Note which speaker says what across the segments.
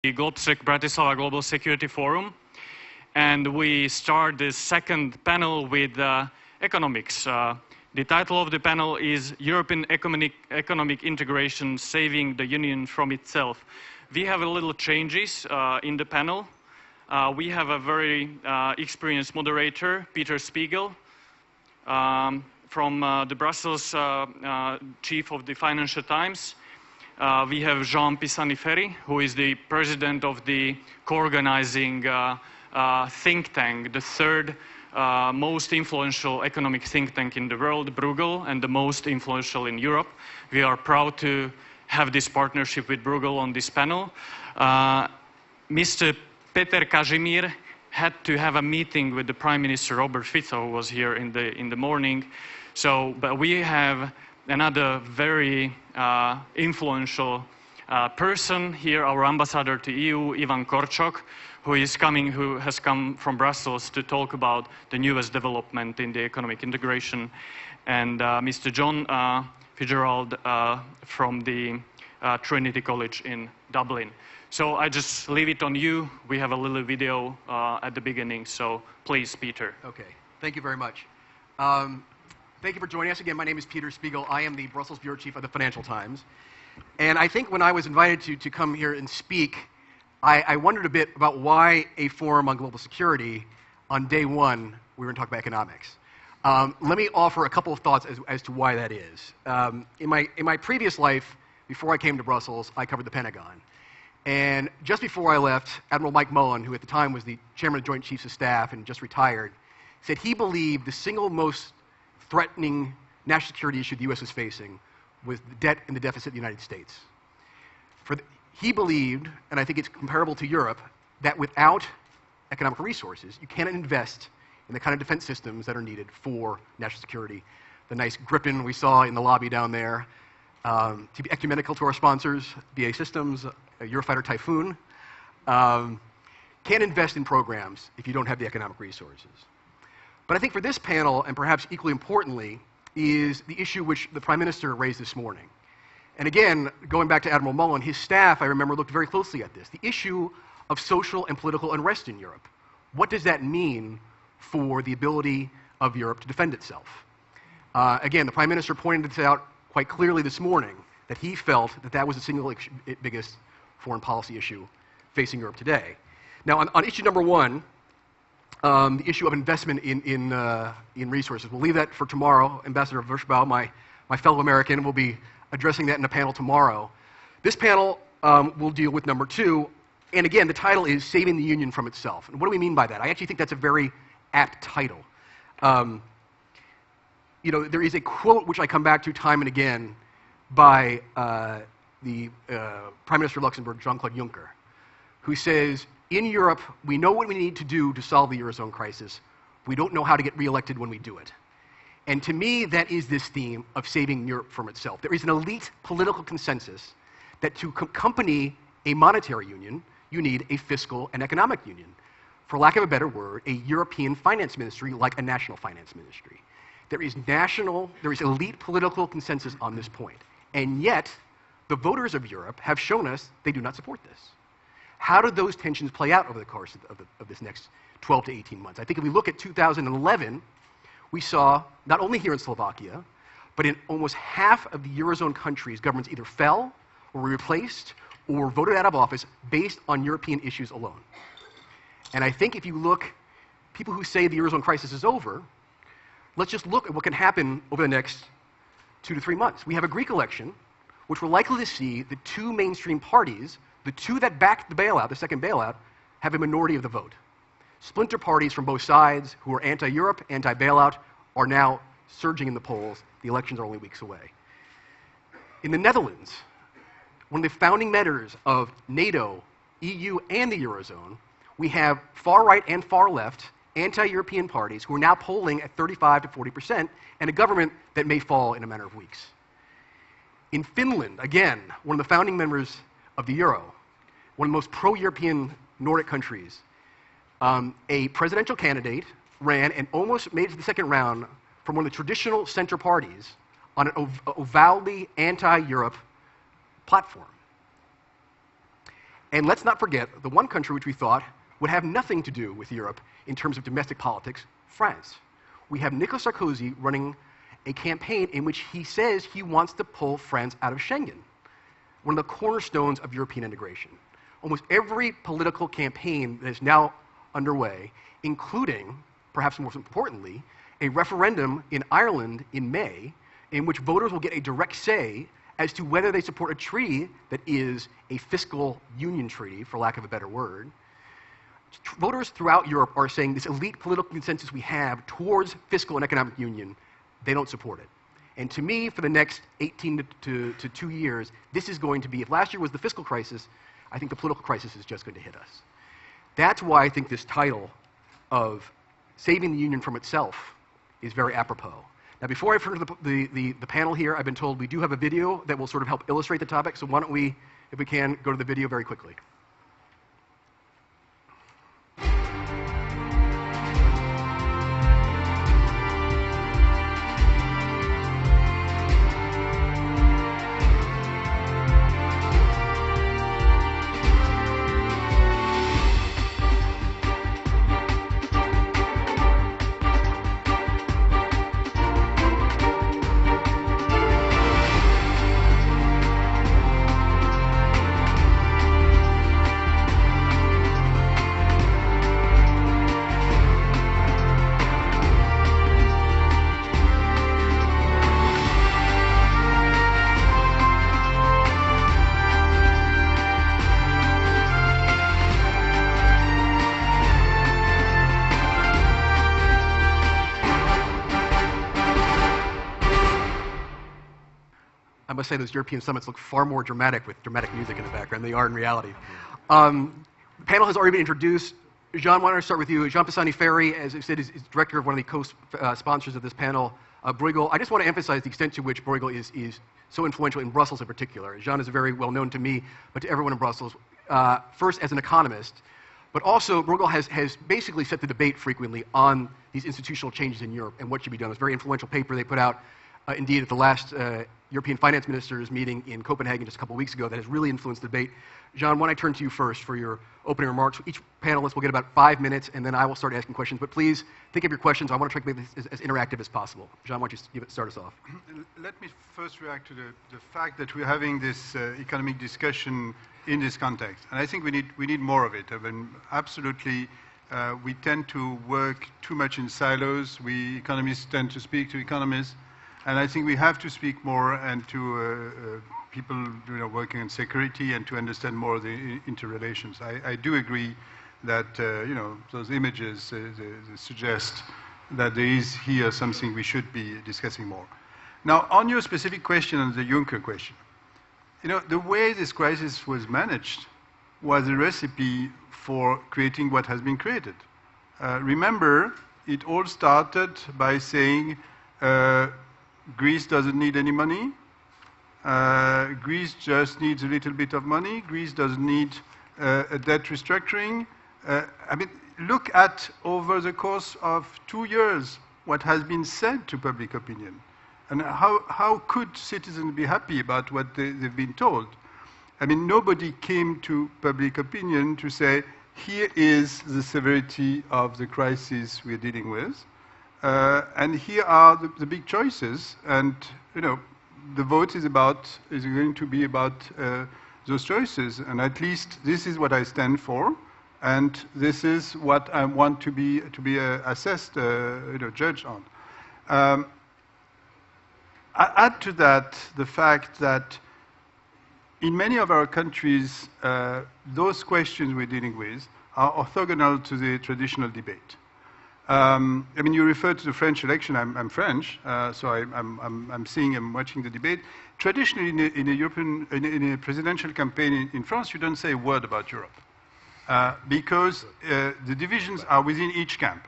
Speaker 1: the Globsec Bratislava Global Security Forum, and we start the second panel with economics. The title of the panel is European Economic Integration, Saving the Union from Itself. We have a little changes in the panel. We have a very experienced moderator, Peter Spiegel, from the Brussels chief of the Financial Times. We have Jean Pisani-Ferry, who is the president of the co-organizing think tank, the third most influential economic think tank in the world, Bruegel, and the most influential in Europe. We are proud to have this partnership with Bruegel on this panel. Mr. Peter Kažimír had to have a meeting with the Prime Minister Robert Fico, who was here in the morning. But we have another very influential person here, our ambassador to EU, Ivan Korčok, who has come from Brussels to talk about the newest development in the economic integration, and Mr. John Fitzgerald from the Trinity College in Dublin. So I just leave it on you. We have a little video at the beginning, so please, Peter.
Speaker 2: Okay, thank you very much. Thank you for joining us again. My name is Peter Spiegel. I am the Brussels Bureau Chief of the Financial Times. And I think when I was invited to come here and speak, I wondered a bit about why a forum on global security. On day one, we were going to talk about economics. Let me offer a couple of thoughts as to why that is. In my previous life, before I came to Brussels, I covered the Pentagon. And just before I left, Admiral Mike Mullen, who at the time was the chairman of the Joint Chiefs of Staff and just retired, said he believed the single most threatening national security issue the U.S. was facing was the debt and the deficit of the United States. He believed, and I think it's comparable to Europe, that without economic resources, you cannot invest in the kind of defense systems that are needed for national security. The nice Gripen we saw in the lobby down there, to be ecumenical to our sponsors, BAE Systems, Eurofighter Typhoon, can't invest in programs if you don't have the economic resources. But I think for this panel, and perhaps equally importantly, is the issue which the Prime Minister raised this morning. And again, going back to Admiral Mullen, his staff, I remember, looked very closely at this. The issue of social and political unrest in Europe. What does that mean for the ability of Europe to defend itself? Again, the Prime Minister pointed this out quite clearly this morning, that he felt that that was the single biggest foreign policy issue facing Europe today. Now, on issue number one, the issue of investment in resources. We'll leave that for tomorrow. Ambassador Vershbow, my fellow American, will be addressing that in a panel tomorrow. This panel will deal with number two, and again, the title is Saving the Union from Itself. And what do we mean by that? I actually think that's a very apt title. You know, there is a quote which I come back to time and again by the Prime Minister of Luxembourg, Jean-Claude Juncker, who says, in Europe, we know what we need to do to solve the Eurozone crisis. We don't know how to get reelected when we do it. And to me, that is this theme of saving Europe from itself. There is an elite political consensus that to accompany a monetary union, you need a fiscal and economic union. For lack of a better word, a European finance ministry like a national finance ministry. There is elite political consensus on this point. And yet, the voters of Europe have shown us they do not support this. How do those tensions play out over the course of this next 12 to 18 months? I think if we look at 2011, we saw, not only here in Slovakia, but in almost half of the Eurozone countries, governments either fell or were replaced or voted out of office based on European issues alone. And I think if you look, people who say the Eurozone crisis is over, let's just look at what can happen over the next 2 to 3 months. We have a Greek election, which we're likely to see the two mainstream parties, the two that backed the bailout, the second bailout, have a minority of the vote. Splinter parties from both sides who are anti-Europe, anti-bailout, are now surging in the polls. The elections are only weeks away. In the Netherlands, one of the founding members of NATO, EU, and the Eurozone, we have far-right and far-left anti-European parties who are now polling at 35 to 40%, and a government that may fall in a matter of weeks. In Finland, again, one of the founding members of the Euro, one of the most pro-European Nordic countries, a presidential candidate ran and almost made it to the second round from one of the traditional center parties on an avowedly anti-Europe platform. And let's not forget the one country which we thought would have nothing to do with Europe in terms of domestic politics, France. We have Nicolas Sarkozy running a campaign in which he says he wants to pull France out of Schengen, one of the cornerstones of European integration. Almost every political campaign that is now underway, including, perhaps most importantly, a referendum in Ireland in May, in which voters will get a direct say as to whether they support a treaty that is a fiscal union treaty, for lack of a better word. Voters throughout Europe are saying this elite political consensus we have towards fiscal and economic union, they don't support it. And to me, for the next 18 to 2 years, this is going to be, if last year was the fiscal crisis, I think the political crisis is just going to hit us. That's why I think this title of Saving the Union from Itself is very apropos. Now, before I turn to the panel here, I've been told we do have a video that will sort of help illustrate the topic, so why don't we, if we can, go to the video very quickly. I must say those European summits look far more dramatic with dramatic music in the background than they are in reality. The panel has already been introduced. Jean, why don't I start with you? Jean Pisani-Ferry, as I said, is director of one of the co-sponsors of this panel. Bruegel, I just want to emphasize the extent to which Bruegel is so influential in Brussels in particular. Jean is very well known to me, but to everyone in Brussels. First as an economist, but also Bruegel has basically set the debate frequently on these institutional changes in Europe and what should be done. It's a very influential paper they put out, indeed, at the last European finance ministers meeting in Copenhagen just a couple of weeks ago that has really influenced the debate. Jean, why don't I turn to you first for your opening remarks? Each panelist will get about 5 minutes, and then I will start asking questions. But please, think of your questions. I want to try to make this as interactive as possible. Jean, why don't you start us off?
Speaker 3: Let me first react to the fact that we're having this economic discussion in this context. And I think we need more of it. I mean, absolutely, we tend to work too much in silos. We economists tend to speak to economists. And I think we have to speak more and to people working in security and to understand more of the interrelations. I do agree that those images suggest that there is here something we should be discussing more. Now, on your specific question, on the Juncker question, the way this crisis was managed was a recipe for creating what has been created. Remember, it all started by saying Greece doesn't need any money. Greece just needs a little bit of money. Greece doesn't need a debt restructuring. I mean, look at over the course of 2 years what has been said to public opinion. And how could citizens be happy about what they've been told? I mean, nobody came to public opinion to say, here is the severity of the crisis we're dealing with. And here are the big choices, and the vote is going to be about those choices. And at least this is what I stand for, and this is what I want to be assessed, judged on. I add to that the fact that in many of our countries, those questions we're dealing with are orthogonal to the traditional debate. I mean, you referred to the French election. I'm French, so I'm watching the debate. Traditionally, in a presidential campaign in France, you don't say a word about Europe because the divisions are within each camp.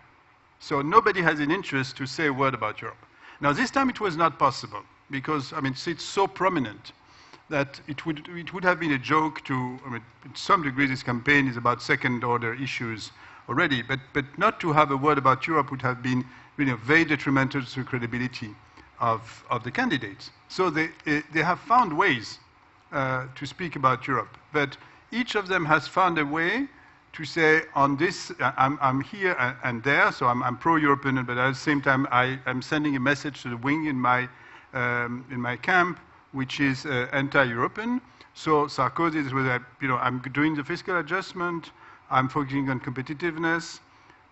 Speaker 3: So nobody has an interest to say a word about Europe. Now, this time it was not possible because, I mean, it's so prominent that it would have been a joke to, I mean, to some degree, this campaign is about second-order issues already, but not to have a word about Europe would have been very detrimental to the credibility of the candidates. So they have found ways to speak about Europe. But each of them has found a way to say, on this, I'm here and there, so I'm pro-European, but at the same time, I'm sending a message to the wing in my camp, which is anti-European. So Sarkozy is where I'm doing the fiscal adjustment, I'm focusing on competitiveness,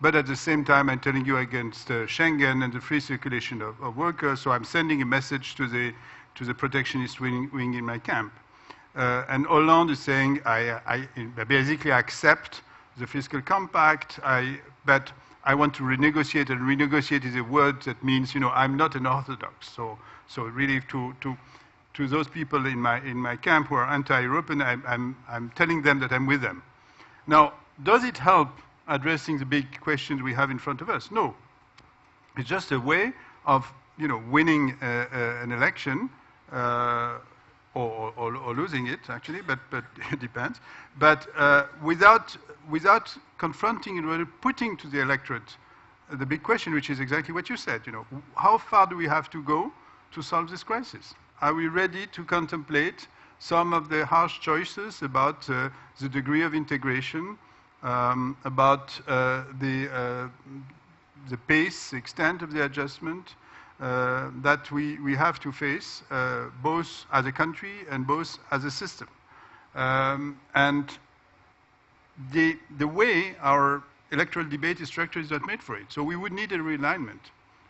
Speaker 3: but at the same time, I'm telling you against Schengen and the free circulation of workers, so I'm sending a message to the protectionist wing in my camp. And Hollande is saying, I basically accept the fiscal compact, but I want to renegotiate, and renegotiate is a word that means, I'm not an orthodox. So really to those people in my camp who are anti-European, I'm telling them that I'm with them. Now, does it help addressing the big questions we have in front of us? No. It's just a way of, winning an election, or losing it, actually, but it depends. But without confronting and putting to the electorate the big question, which is exactly what you said, how far do we have to go to solve this crisis? Are we ready to contemplate some of the harsh choices about the degree of integration, about the pace, extent of the adjustment, that we have to face, both as a country and both as a system. And the way our electoral debate is structured is not made for it. So we would need a realignment.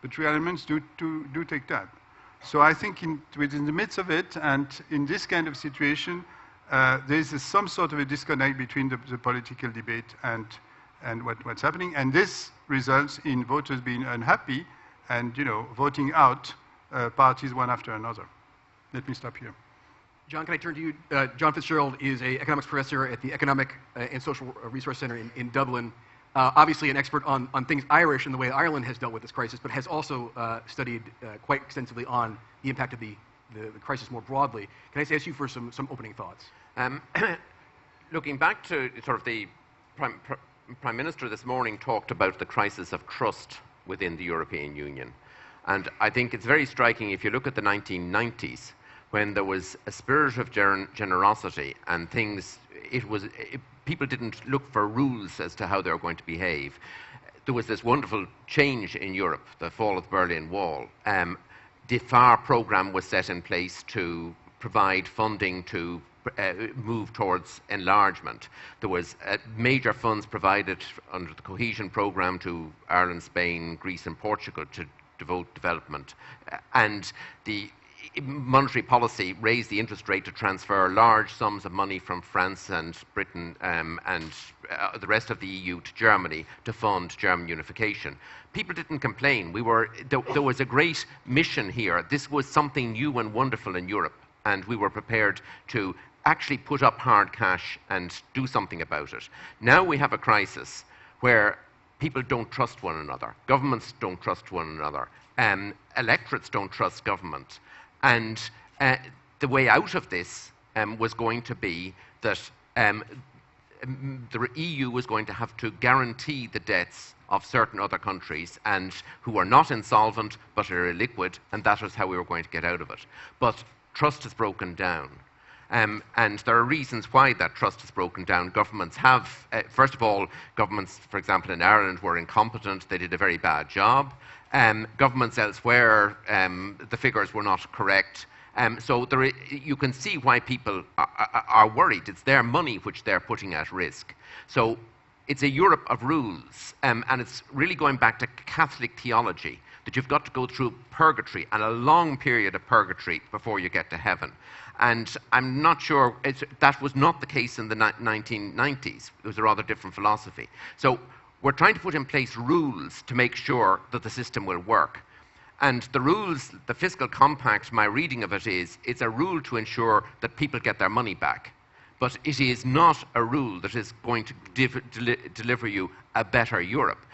Speaker 3: But realignments do take time. So I think within the midst of it, and in this kind of situation, there is some sort of a disconnect between the political debate and what's happening. And this results in voters being unhappy and voting out parties one after another. Let me stop here.
Speaker 2: John, can I turn to you? John Fitzgerald is an economics professor at the Economic and Social Resource Centre in Dublin. Obviously an expert on things Irish and the way Ireland has dealt with this crisis, but has also studied quite extensively on the impact of the crisis more broadly. Can I ask you for some opening thoughts?
Speaker 4: Looking back to sort of the Prime Minister this morning talked about the crisis of trust within the European Union. And I think it's very striking if you look at the 1990s, when there was a spirit of generosity and people didn't look for rules as to how they were going to behave. There was this wonderful change in Europe, the fall of the Berlin Wall. The FAR program was set in place to provide funding to move towards enlargement. There was major funds provided under the cohesion program to Ireland, Spain, Greece and Portugal to devote development. And the monetary policy raised the interest rate to transfer large sums of money from France and Britain and the rest of the EU to Germany to fund German unification. People didn't complain. There was a great mission here. This was something new and wonderful in Europe, and we were prepared to actually put up hard cash and do something about it. Now we have a crisis where people don't trust one another. Governments don't trust one another. Electorates don't trust government. And the way out of this was going to be that the EU was going to have to guarantee the debts of certain other countries and who are not insolvent but are illiquid, and that is how we were going to get out of it. But trust has broken down. And there are reasons why that trust has broken down. Governments have, first of all, governments, for example, in Ireland were incompetent. They did a very bad job. Governments elsewhere, the figures were not correct. So you can see why people are worried. It's their money which they're putting at risk. So it's a Europe of rules, and it's really going back to Catholic theology, that you've got to go through purgatory, and a long period of purgatory before you get to heaven. And I'm not sure, that was not the case in the 1990s. It was a rather different philosophy. So we're trying to put in place rules to make sure that the system will work. And the rules, the fiscal compact, my reading of it is, it's a rule to ensure that people get their money back. But it is not a rule that is going to deliver you a better Europe.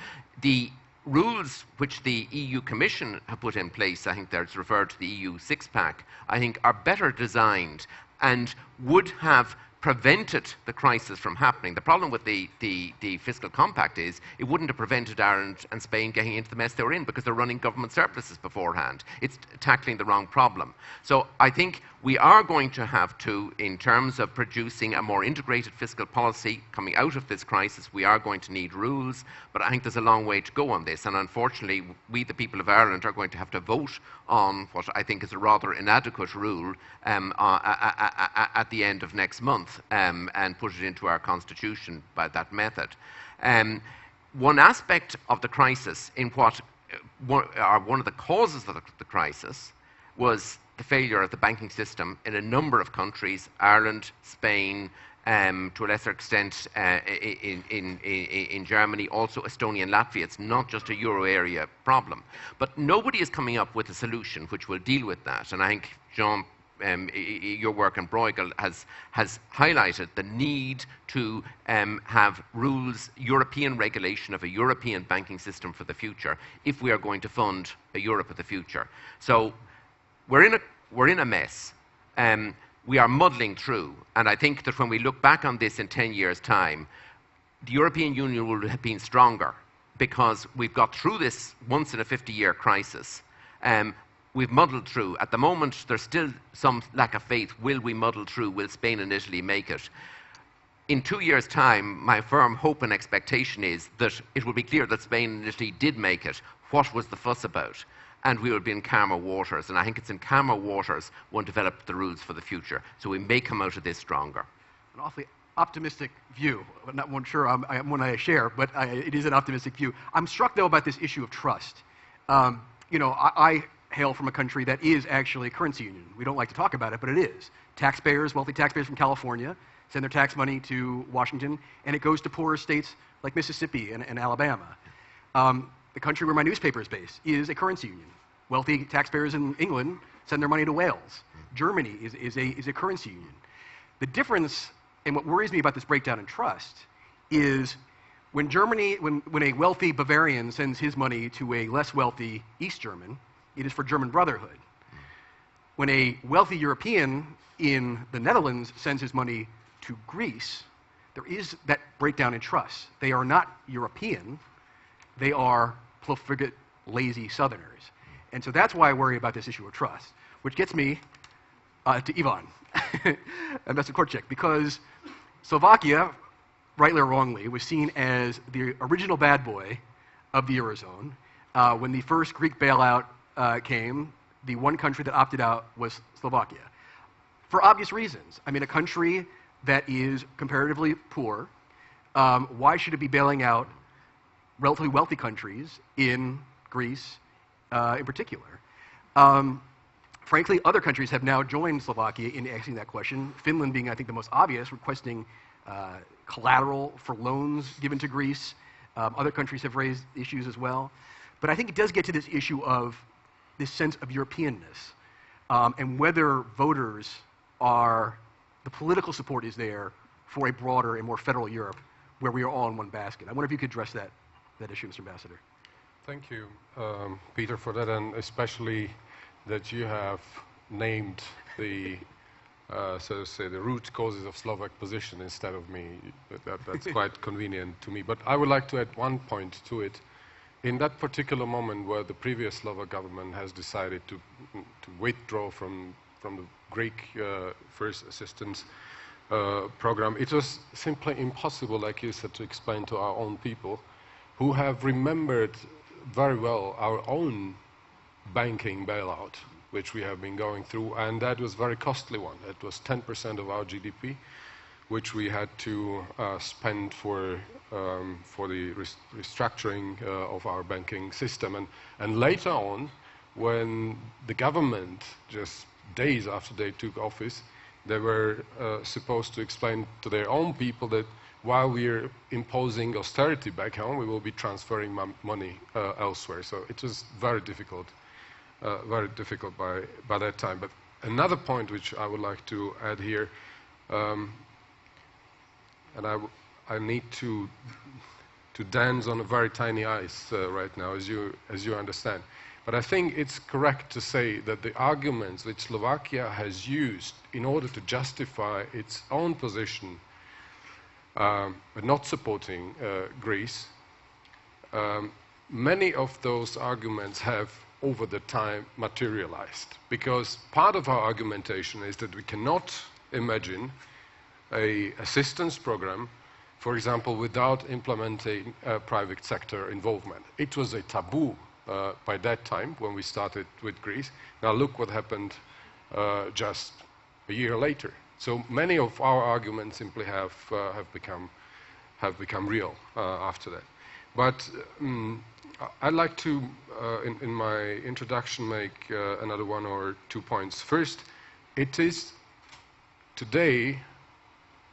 Speaker 4: The rules which the EU Commission have put in place, I think that's referred to the EU six-pack, I think are better designed and would have prevented the crisis from happening. The problem with the fiscal compact is it wouldn't have prevented Ireland and Spain getting into the mess they were in because they're running government surpluses beforehand. It's tackling the wrong problem. So I think We are going to have to, in terms of producing a more integrated fiscal policy coming out of this crisis, we are going to need rules, but I think there's a long way to go on this. And unfortunately, we, the people of Ireland, are going to have to vote on what I think is a rather inadequate rule at the end of next month and put it into our constitution by that method. One aspect of the crisis, in what one of the causes of the crisis, was the failure of the banking system in a number of countries, Ireland, Spain, to a lesser extent in Germany, also Estonia and Latvia. It's not just a euro area problem. But nobody is coming up with a solution which will deal with that. And I think, Jean, your work in Bruegel has highlighted the need to have rules, European regulation of a European banking system for the future if we are going to fund a Europe of the future. So we're in a mess. We are muddling through, and I think that when we look back on this in 10 years' time, the European Union will have been stronger because we've got through this once in a 50-year crisis. We've muddled through. At the moment, there's still some lack of faith. Will we muddle through? Will Spain and Italy make it? In 2 years' time, my firm hope and expectation is that it will be clear that Spain and Italy did make it. What was the fuss about? And we will be in calmer waters. And I think it's in calmer waters one developed the rules for the future. So we may come out of this stronger.
Speaker 2: An awfully optimistic view. I'm not sure I'm one I share, but it is an optimistic view. I'm struck, though, about this issue of trust. You know, I hail from a country that is actually a currency union. We don't like to talk about it, but it is. Taxpayers, wealthy taxpayers from California, send their tax money to Washington, and it goes to poorer states like Mississippi and Alabama. The country where my newspaper is based is a currency union. Wealthy taxpayers in England send their money to Wales. Germany is a currency union. The difference, and what worries me about this breakdown in trust, is when a wealthy Bavarian sends his money to a less wealthy East German, it is for German brotherhood. When a wealthy European in the Netherlands sends his money to Greece, there is that breakdown in trust. They are not European. They are profligate, lazy Southerners. And so that's why I worry about this issue of trust, which gets me to Ivan, Ambassador Korček, because Slovakia, rightly or wrongly, was seen as the original bad boy of the Eurozone. When the first Greek bailout came, the one country that opted out was Slovakia. For obvious reasons. I mean, a country that is comparatively poor, why should it be bailing out relatively wealthy countries in Greece in particular? Frankly, other countries have now joined Slovakia in asking that question, Finland being, I think, the most obvious, requesting collateral for loans given to Greece. Other countries have raised issues as well. But I think it does get to this issue of this sense of Europeanness and whether voters the political support is there for a broader and more federal Europe where we are all in one basket. I wonder if you could address that issue, Mr. Ambassador.
Speaker 5: Thank you, Peter, for that, and especially that you have named the, so to say, the root causes of Slovak position instead of me. That's quite convenient to me. But I would like to add one point to it. In that particular moment where the previous Slovak government has decided to withdraw from the Greek first assistance program, it was simply impossible, like you said, to explain to our own people who have remembered very well our own banking bailout, which we have been going through, and that was a very costly one. It was 10% of our GDP, which we had to spend for the restructuring of our banking system. And later on, when the government, just days after they took office, they were supposed to explain to their own people that while we're imposing austerity back home, we will be transferring money elsewhere. So it was very difficult by that time. But another point which I would like to add here, and I need to dance on a very tiny ice right now, as you understand. But I think it's correct to say that the arguments which Slovakia has used in order to justify its own position, but not supporting Greece, many of those arguments have over the time materialized. Because part of our argumentation is that we cannot imagine an assistance program, for example, without implementing private sector involvement. It was a taboo by that time when we started with Greece. Now look what happened just a year later. So many of our arguments simply have become real after that. But I'd like to, in my introduction, make another 1 or 2 points. First, it is today,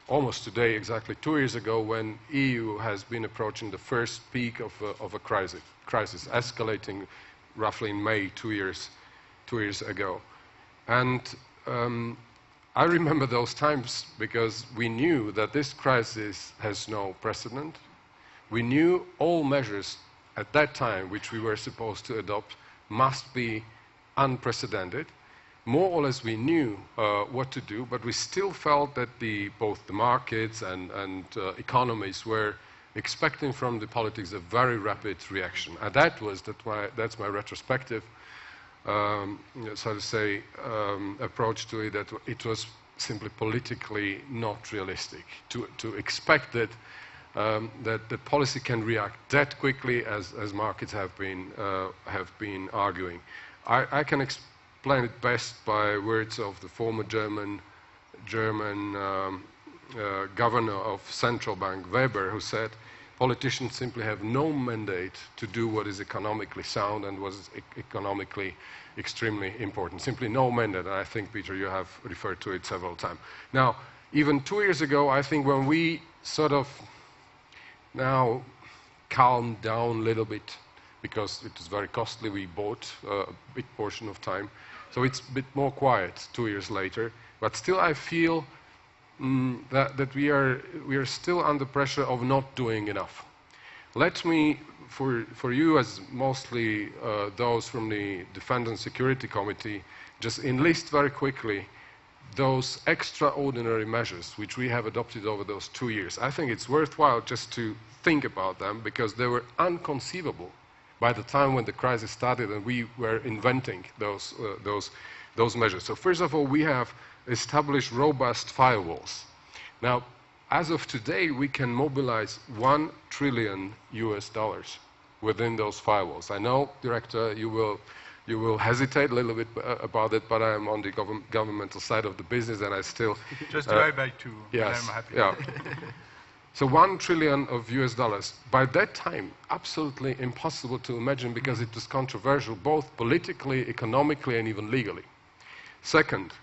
Speaker 5: almost today, exactly 2 years ago, when EU has been approaching the first peak of a crisis, escalating roughly in May 2 years ago. And I remember those times because we knew that this crisis has no precedent. We knew all measures at that time which we were supposed to adopt must be unprecedented. More or less we knew what to do, but we still felt that both the markets and economies were expecting from the politics a very rapid reaction. And that's my retrospective so to say, approach to it, that it was simply politically not realistic to expect that that the policy can react that quickly as markets have been arguing. I can explain it best by words of the former German governor of central bank, Weber, who said, politicians simply have no mandate to do what is economically sound and what is economically extremely important. Simply no mandate. And I think, Peter, you have referred to it several times. Now, even 2 years ago, I think when we sort of now calmed down a little bit, because it is very costly, we bought a big portion of time. So it's a bit more quiet 2 years later. But still I feel that we are still under pressure of not doing enough. Let me, for you as mostly those from the Defense and Security Committee, just enlist very quickly those extraordinary measures which we have adopted over those 2 years. I think it's worthwhile just to think about them because they were unconceivable by the time when the crisis started and we were inventing those measures. So first of all, we have established robust firewalls. Now, as of today, we can mobilize $1 trillion within those firewalls. I know, Director, you will hesitate a little bit about it, but I'm on the governmental side of the business, and I still
Speaker 3: just right back to.
Speaker 5: Yes,
Speaker 3: I'm happy.
Speaker 5: yeah. So $1 trillion of US dollars. By that time, absolutely impossible to imagine because it was controversial, both politically, economically, and even legally. Second,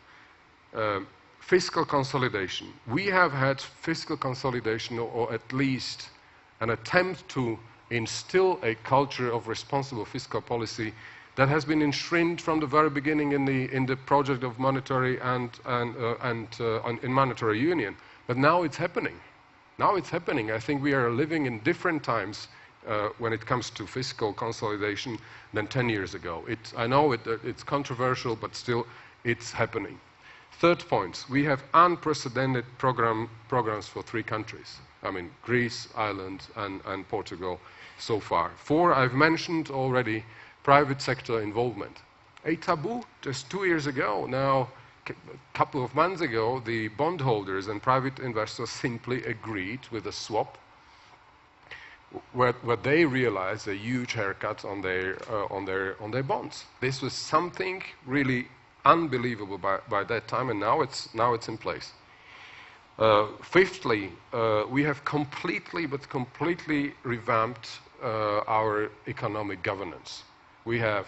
Speaker 5: fiscal consolidation. We have had fiscal consolidation, or at least an attempt to instill a culture of responsible fiscal policy that has been enshrined from the very beginning in the project of monetary and in monetary union. But now it's happening. Now it's happening. I think we are living in different times when it comes to fiscal consolidation than 10 years ago. I know it's controversial, but still it's happening. Third point, we have unprecedented programs for 3 countries. I mean, Greece, Ireland, and Portugal so far. 4, I've mentioned already, private sector involvement. A taboo just 2 years ago. Now, a couple of months ago, the bondholders and private investors simply agreed with a swap where they realized a huge haircut on their bonds. This was something really unbelievable by that time, and now it's in place. Fifthly, we have completely revamped our economic governance. We have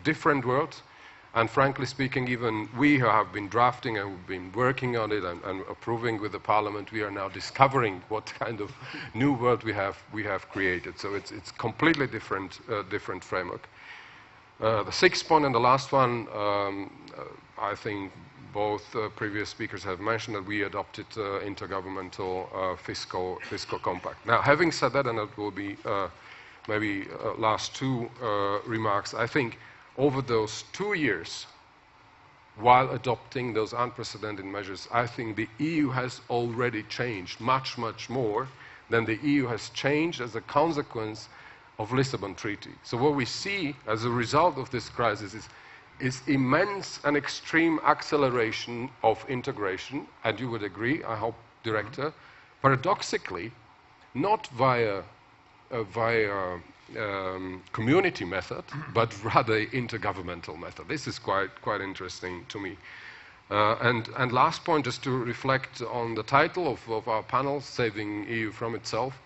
Speaker 5: different worlds, and frankly speaking, even we who have been drafting and we've been working on it and approving with the Parliament, we are now discovering what kind of new world we have created. So it's completely different framework. The sixth point and the last one, I think both previous speakers have mentioned that we adopted intergovernmental fiscal compact. Now, having said that, and that will be maybe last 2 remarks, I think over those 2 years, while adopting those unprecedented measures, I think the EU has already changed much more than the EU has changed as a consequence of Lisbon Treaty. So what we see as a result of this crisis is immense and extreme acceleration of integration, and you would agree, I hope, Director, paradoxically, not via community method, but rather intergovernmental method. This is quite interesting to me. And last point, just to reflect on the title of our panel, Saving EU from Itself.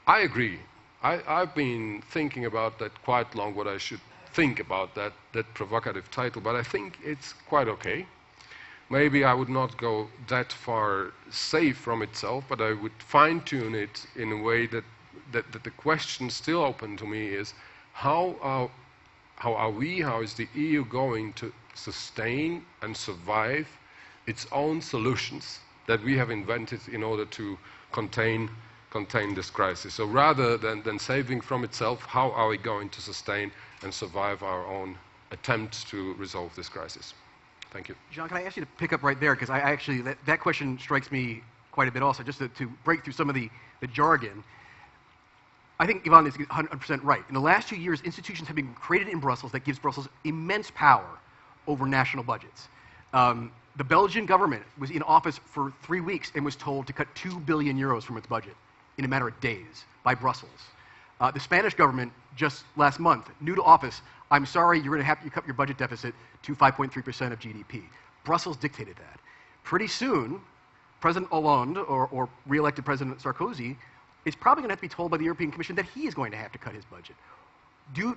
Speaker 5: I agree. I've been thinking about that quite long, what I should think about that provocative title, but I think it's quite okay. Maybe I would not go that far save from itself, but I would fine-tune it in a way that the question still open to me is how is the EU going to sustain and survive its own solutions that we have invented in order to contain this crisis. So rather than saving from itself, how are we going to sustain and survive our own attempts to resolve this crisis? Thank you.
Speaker 2: Jean, can I ask you to pick up right there? Because I actually, that question strikes me quite a bit also, just to break through some of the jargon. I think Yvonne is 100% right. In the last 2 years, institutions have been created in Brussels that gives Brussels immense power over national budgets. The Belgian government was in office for 3 weeks and was told to cut 2 billion euros from its budget in a matter of days by Brussels. The Spanish government, just last month, new to office, I'm sorry, you're going to have to cut your budget deficit to 5.3% of GDP. Brussels dictated that. Pretty soon, President Hollande or re-elected President Sarkozy is probably going to have to be told by the European Commission that he is going to have to cut his budget. Do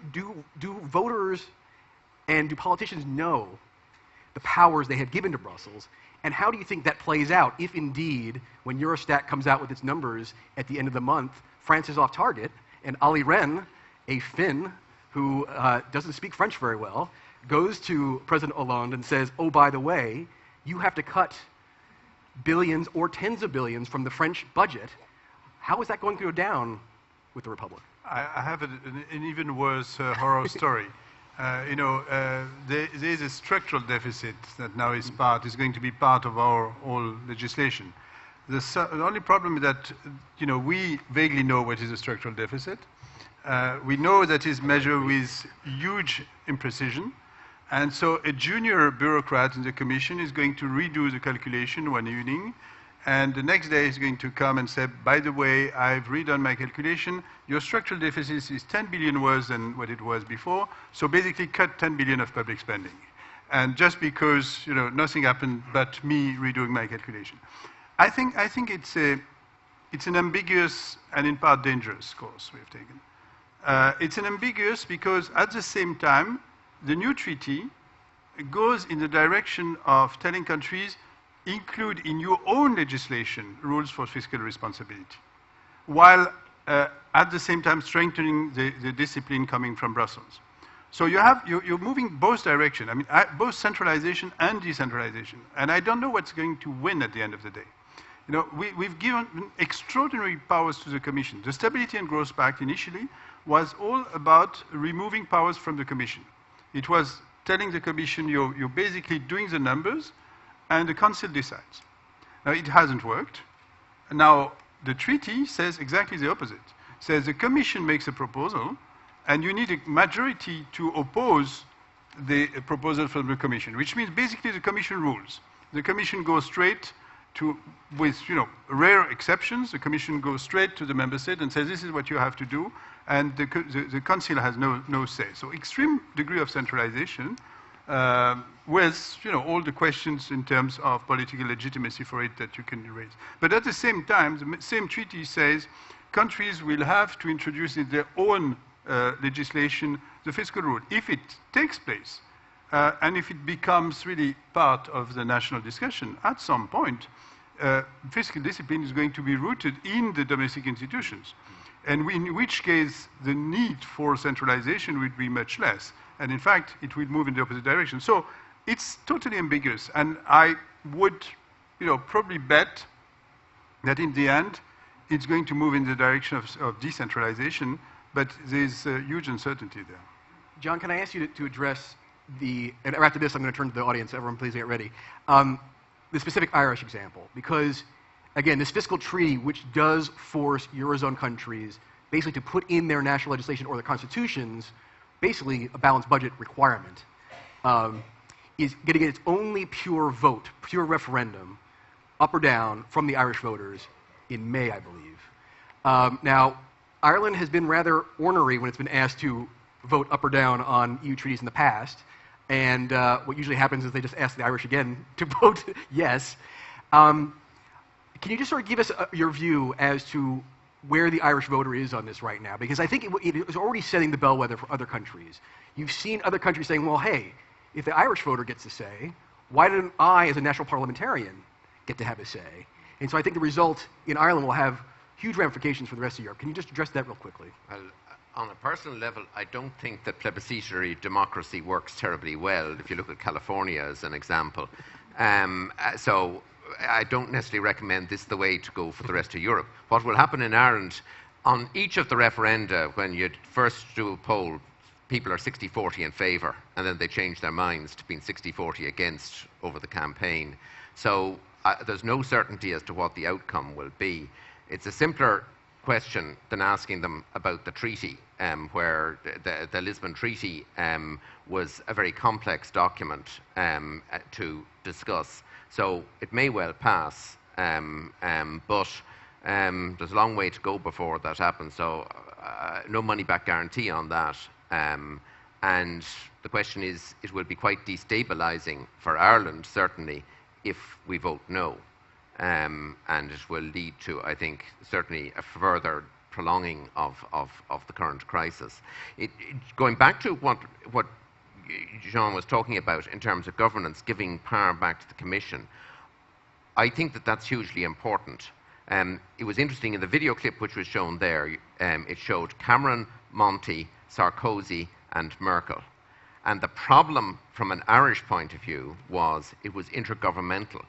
Speaker 2: voters and do politicians know the powers they have given to Brussels? And how do you think that plays out if indeed, when Eurostat comes out with its numbers at the end of the month, France is off target, and Olli Rehn, a Finn who doesn't speak French very well, goes to President Hollande and says, oh, by the way, you have to cut billions or tens of billions from the French budget. How is that going to go down with the Republic?
Speaker 3: I have an even worse horror story. There is a structural deficit that now is going to be part of our whole legislation. The only problem is that, we vaguely know what is a structural deficit. We know that is measured with huge imprecision. And so a junior bureaucrat in the Commission is going to redo the calculation one evening, and the next day he's going to come and say, by the way, I've redone my calculation. Your structural deficit is 10 billion worse than what it was before, so basically cut 10 billion of public spending. And just because, nothing happened but me redoing my calculation. I think it's an ambiguous and in part dangerous course we've taken. It's an ambiguous because at the same time, the new treaty goes in the direction of telling countries, include in your own legislation rules for fiscal responsibility, while at the same time strengthening the discipline coming from Brussels. So you're moving both directions, both centralization and decentralization. And I don't know what's going to win at the end of the day. We've given extraordinary powers to the Commission. The Stability and Growth Pact initially was all about removing powers from the Commission. It was telling the Commission, you're basically doing the numbers, and the Council decides. Now, it hasn't worked. Now, the treaty says exactly the opposite. It says the Commission makes a proposal, and you need a majority to oppose the proposal from the Commission, which means basically the Commission rules. The Commission goes straight to, with rare exceptions, the Commission goes straight to the member state and says, this is what you have to do, and the Council has no say. So extreme degree of centralization with all the questions in terms of political legitimacy for it that you can raise. But at the same time, the same treaty says countries will have to introduce in their own legislation the fiscal rule. If it takes place, and if it becomes really part of the national discussion, at some point, fiscal discipline is going to be rooted in the domestic institutions. And in which case, the need for centralization would be much less. And in fact, it will move in the opposite direction. So it's totally ambiguous. And I would, probably bet that in the end, it's going to move in the direction of decentralization, but there's huge uncertainty there.
Speaker 2: John, can I ask you to address and after this, I'm going to turn to the audience. Everyone, please get ready. The specific Irish example, because, again, this fiscal treaty, which does force Eurozone countries basically to put in their national legislation or their constitutions, basically a balanced budget requirement, is going to get its only pure vote, pure referendum, up or down from the Irish voters in May, I believe. Now, Ireland has been rather ornery when it's been asked to vote up or down on EU treaties in the past, and what usually happens is they just ask the Irish again to vote yes. Can you just sort of give us your view as to where the Irish voter is on this right now? Because I think it is already setting the bellwether for other countries. You've seen other countries saying, well, hey, if the Irish voter gets to say, why didn't I, as a national parliamentarian, get to have a say? And so I think the result in Ireland will have huge ramifications for the rest of Europe. Can you just address that real quickly?
Speaker 4: Well, on a personal level, I don't think that plebiscitary democracy works terribly well, if you look at California as an example. So I don't necessarily recommend this the way to go for the rest of Europe. What will happen in Ireland, on each of the referenda, when you first do a poll, people are 60-40 in favour, and then they change their minds to being 60-40 against over the campaign. So there's no certainty as to what the outcome will be. It's a simpler question than asking them about the treaty, where the Lisbon Treaty was a very complex document to discuss. So it may well pass, but there's a long way to go before that happens. So no money-back guarantee on that. And the question is, it will be quite destabilising for Ireland, certainly, if we vote no. And it will lead to, I think, certainly a further prolonging of the current crisis. Going back to what Jean was talking about in terms of governance, giving power back to the Commission, I think that that's hugely important. It was interesting in the video clip which was shown there, it showed Cameron, Monti, Sarkozy and Merkel. And the problem from an Irish point of view was it was intergovernmental.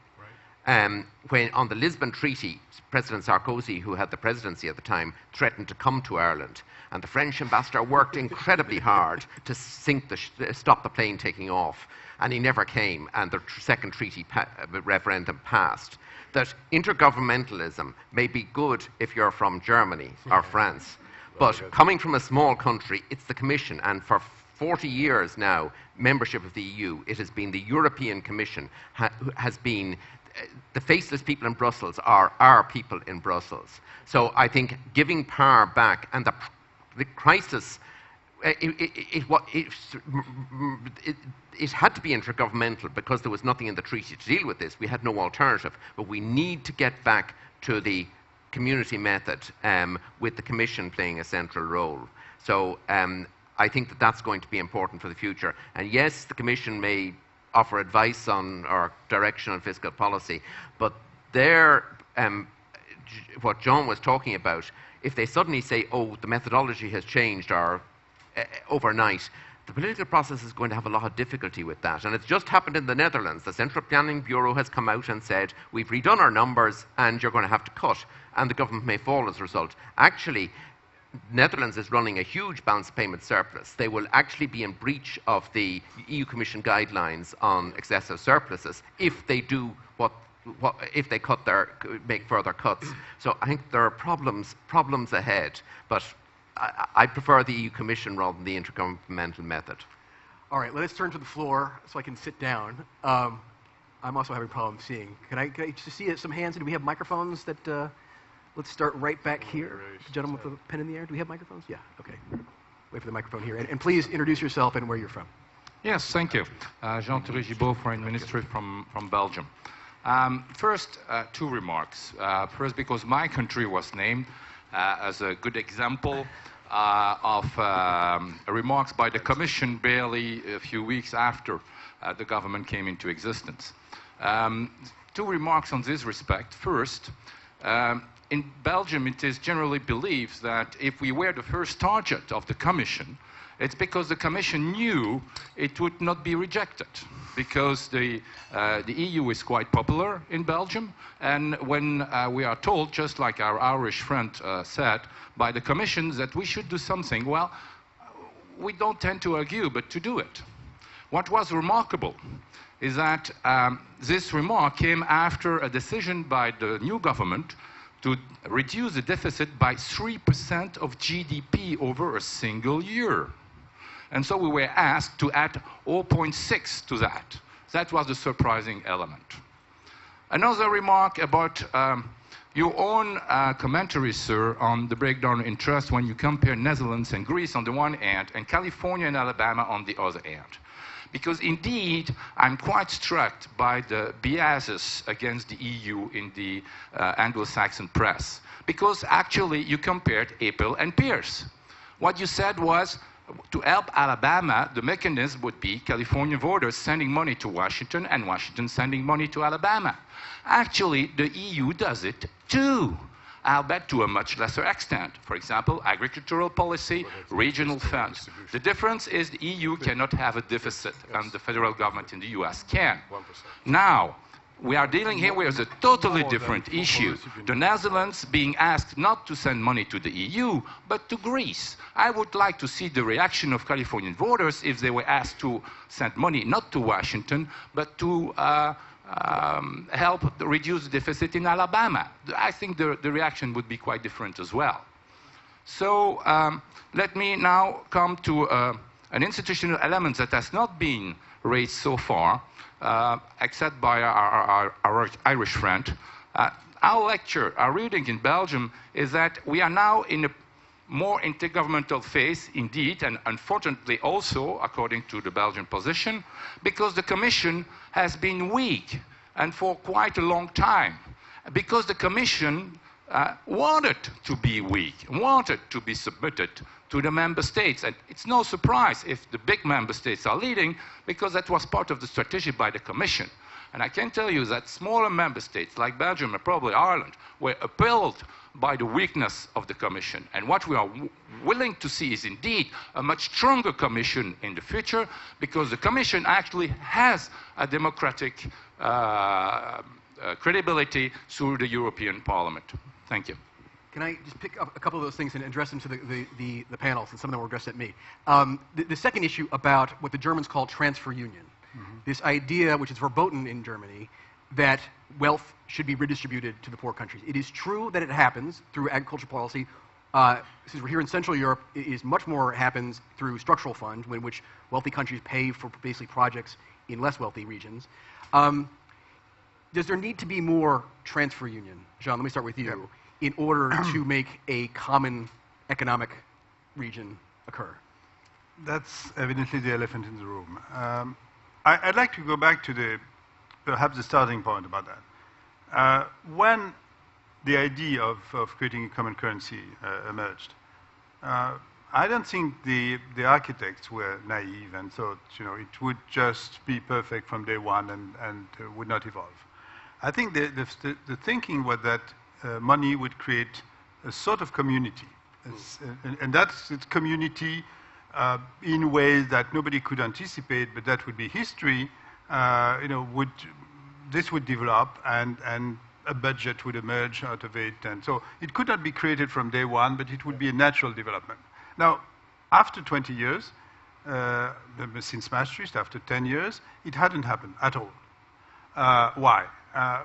Speaker 4: When on the Lisbon Treaty, President Sarkozy, who had the presidency at the time, threatened to come to Ireland, and the French ambassador worked incredibly hard to stop the plane taking off, and he never came, and the second treaty referendum passed. That intergovernmentalism may be good if you're from Germany or France, but coming from a small country, it's the Commission, and for 40 years now, membership of the EU, it has been the European Commission has been the faceless people in Brussels are our people in Brussels. So I think giving power back, and the crisis, it had to be intergovernmental because there was nothing in the treaty to deal with this. We had no alternative. But we need to get back to the community method with the Commission playing a central role. So I think that that's going to be important for the future. And yes, the Commission may offer advice on or direction on fiscal policy, but what John was talking about, if they suddenly say, oh, the methodology has changed or overnight, the political process is going to have a lot of difficulty with that. And it's just happened in the Netherlands. The Central Planning Bureau has come out and said, we've redone our numbers and you're going to have to cut, and the government may fall as a result. Actually, Netherlands is running a huge balance payment surplus. They will actually be in breach of the EU Commission guidelines on excessive surpluses if they do if they make further cuts. So I think there are problems ahead, but I prefer the EU Commission rather than the intergovernmental method.
Speaker 2: All right, let's turn to the floor so I can sit down. I'm also having problems seeing. Can I just see some hands? Do we have microphones that? Let's start right back here. The gentleman with the pen in the air. Do we have microphones? Yeah, okay. Wait for the microphone here. And please introduce yourself and where you're from.
Speaker 6: Yes, thank you. Jean-Thierry Gibault, Foreign Ministry from Belgium. First, two remarks. First, because my country was named as a good example of remarks by the Commission barely a few weeks after the government came into existence. Two remarks on this respect. First, in Belgium, it is generally believed that if we were the first target of the Commission, it's because the Commission knew it would not be rejected, because the EU is quite popular in Belgium, and when we are told, just like our Irish friend said, by the Commission that we should do something, well, we don't tend to argue, but to do it. What was remarkable is that this remark came after a decision by the new government to reduce the deficit by 3% of GDP over a single year. And so we were asked to add 0.6 to that. That was the surprising element. Another remark about your own commentary, sir, on the breakdown in trust when you compare Netherlands and Greece on the one hand and California and Alabama on the other hand. Because indeed, I'm quite struck by the biases against the EU in the Anglo-Saxon press. Because actually, you compared apple and pears. What you said was, to help Alabama, the mechanism would be California voters sending money to Washington and Washington sending money to Alabama. Actually, the EU does it too, albeit to a much lesser extent. For example, agricultural policy, regional funds. The difference is the EU cannot have a deficit, and the federal government in the US can.
Speaker 5: 1%.
Speaker 6: Now, we are dealing here with a totally different issue. The Netherlands being asked not to send money to the EU, but to Greece. I would like to see the reaction of Californian voters if they were asked to send money not to Washington, but to help reduce the deficit in Alabama. I think the reaction would be quite different as well. So let me now come to an institutional element that has not been raised so far, except by our Irish friend. Our lecture, our reading in Belgium, is that we are now in a more intergovernmental phase, indeed, and unfortunately also, according to the Belgian position, because the Commission has been weak, and for quite a long time, because the Commission wanted to be weak, wanted to be submitted to the member states. And it's no surprise if the big member states are leading, because that was part of the strategy by the Commission. And I can tell you that smaller member states, like Belgium and probably Ireland, were appalled by the weakness of the Commission. And what we are willing to see is indeed a much stronger Commission in the future, because the Commission actually has a democratic credibility through the European Parliament. Thank you.
Speaker 2: Can I just pick up a couple of those things and address them to the panel, since some of them were addressed at me? The second issue about what the Germans call transfer union. This idea, which is verboten in Germany, that wealth should be redistributed to the poor countries. It is true that it happens through agricultural policy. Since we're here in Central Europe, it is much more happens through structural funds, in which wealthy countries pay for basically projects in less wealthy regions. Does there need to be more transfer union? Jean, let me start with you, in order to make a common economic region occur?
Speaker 3: That's evidently the elephant in the room. I'd like to go back to perhaps the starting point about that. When the idea of creating a common currency emerged, I don't think the architects were naive and thought, it would just be perfect from day one and would not evolve. I think the thinking was that money would create a sort of community, and that's its community in ways that nobody could anticipate, but that would be history. This would develop, and a budget would emerge out of it, and so it could not be created from day one, but it would be a natural development. Now, after 20 years, since Maastricht, after 10 years, it hadn't happened at all. Why?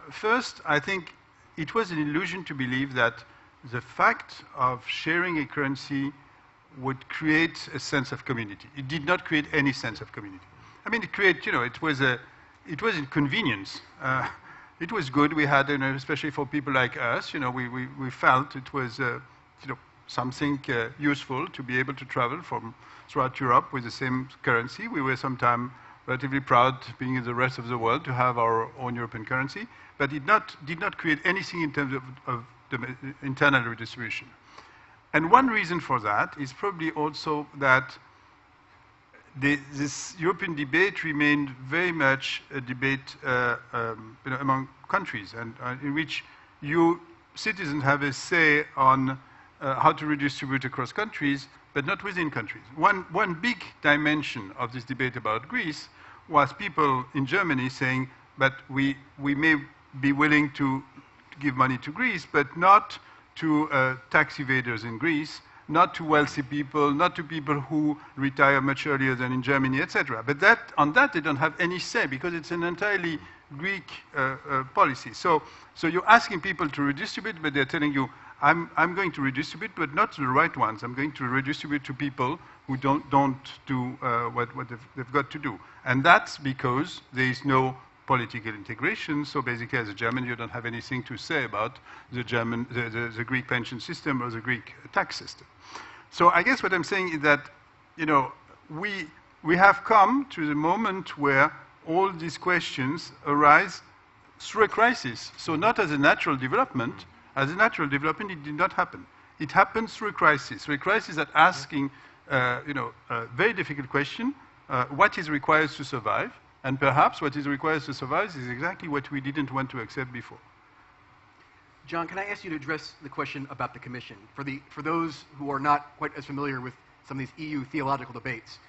Speaker 3: First, I think it was an illusion to believe that the fact of sharing a currency would create a sense of community. It did not create any sense of community. I mean, it created, it was inconvenience. It was good. We had, especially for people like us, we felt it was, something useful to be able to travel throughout Europe with the same currency. We were sometimes relatively proud, being in the rest of the world, to have our own European currency, but it did not create anything in terms of the internal redistribution. And one reason for that is probably also that this European debate remained very much a debate among countries, and in which citizens have a say on how to redistribute across countries, but not within countries. One big dimension of this debate about Greece was people in Germany saying, but we may be willing to give money to Greece, but not to tax evaders in Greece, not to wealthy people, not to people who retire much earlier than in Germany, etc. But on that, they don't have any say because it's an entirely Greek policy. So you're asking people to redistribute, but they're telling you, I'm going to redistribute, but not to the right ones. I'm going to redistribute to people who don't do what they've got to do. And that's because there is no political integration. So basically, as a German, you don't have anything to say about the Greek pension system or the Greek tax system. So I guess what I'm saying is that, we have come to the moment where all these questions arise through a crisis. So not as a natural development. As a natural development, it did not happen. It happened through a crisis that asking, a very difficult question, what is required to survive? And perhaps what is required to survive is exactly what we didn't want to accept before.
Speaker 2: John, can I ask you to address the question about the Commission? For those who are not quite as familiar with some of these EU theological debates,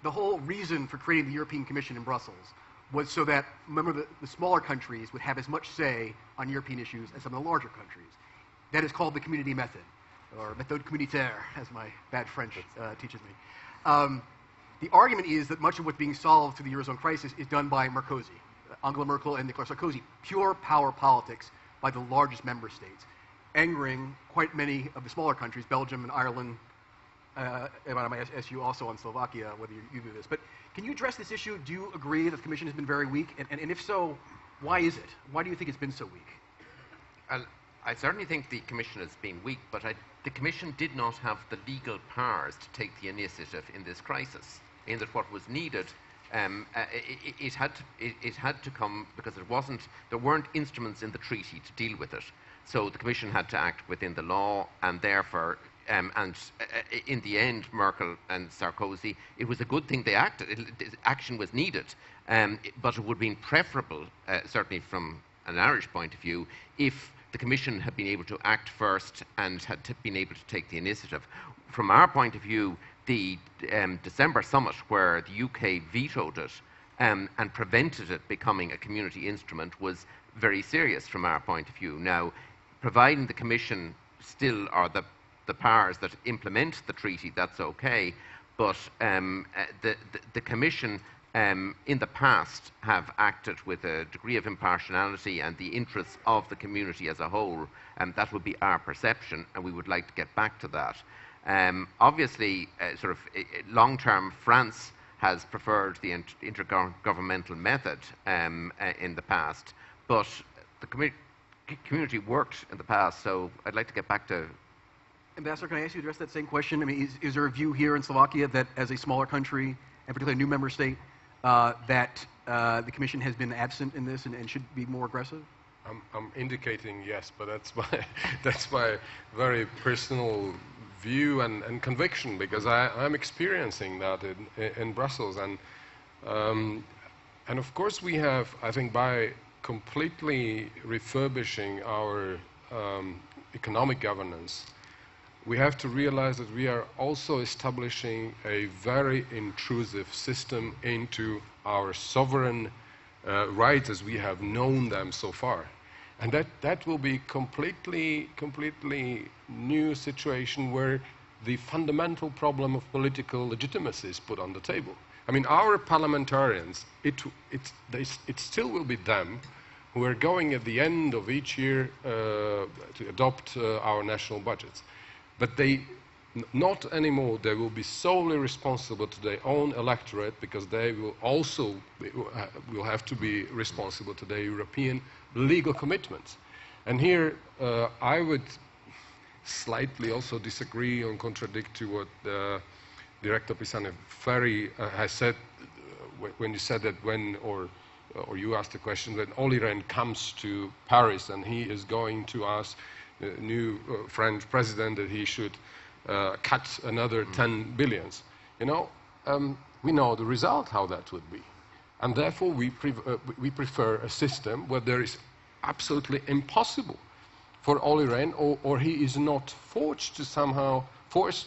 Speaker 2: the whole reason for creating the European Commission in Brussels was so that, remember, the smaller countries would have as much say on European issues as some of the larger countries. That is called the community method, or méthode communautaire, as my bad French teaches me. The argument is that much of what's being solved through the Eurozone crisis is done by Merkozy, Angela Merkel and Nicolas Sarkozy, pure power politics by the largest member states, angering quite many of the smaller countries, Belgium and Ireland, and I might ask you also on Slovakia whether you do this. But can you address this issue? Do you agree that the Commission has been very weak? And if so, why is it? Why do you think it's been so weak?
Speaker 4: I certainly think the Commission has been weak, but the Commission did not have the legal powers to take the initiative in this crisis, in that what was needed, it had to come because there weren't instruments in the treaty to deal with it. So the Commission had to act within the law, and therefore, in the end, Merkel and Sarkozy, it was a good thing they acted. Action was needed, but it would have been preferable, certainly from an Irish point of view, if the Commission had been able to act first and had been able to take the initiative. From our point of view, the December summit, where the UK vetoed it and prevented it becoming a community instrument, was very serious from our point of view. Now, providing the Commission still are the powers that implement the treaty, that's okay, but the Commission in the past have acted with a degree of impartiality and the interests of the community as a whole, and that would be our perception, and we would like to get back to that. Obviously, long-term, France has preferred the intergovernmental method in the past, but the community worked in the past, so I'd like to get back to...
Speaker 2: Ambassador, can I ask you to address that same question? I mean, is there a view here in Slovakia that as a smaller country, and particularly a new member state, that the Commission has been absent in this and should be more aggressive?
Speaker 5: I'm indicating yes, but that's my very personal view and conviction, because I'm experiencing that in Brussels, and of course we have, I think, by completely refurbishing our economic governance, we have to realize that we are also establishing a very intrusive system into our sovereign rights as we have known them so far. And that will be completely new situation where the fundamental problem of political legitimacy is put on the table. I mean, our parliamentarians, it still will be them who are going at the end of each year to adopt our national budgets. But they, not anymore, they will be solely responsible to their own electorate, because they will also will have to be responsible to their European legal commitments. And here I would slightly also disagree and contradict to what Director Pisani-Ferry has said when you said that or you asked the question that Olli Rehn comes to Paris and he is going to ask the new French president that he should cut another 10 billions. You know, we know the result, how that would be. And therefore we prefer a system where there is absolutely impossible for Olli Rehn, or he is not forced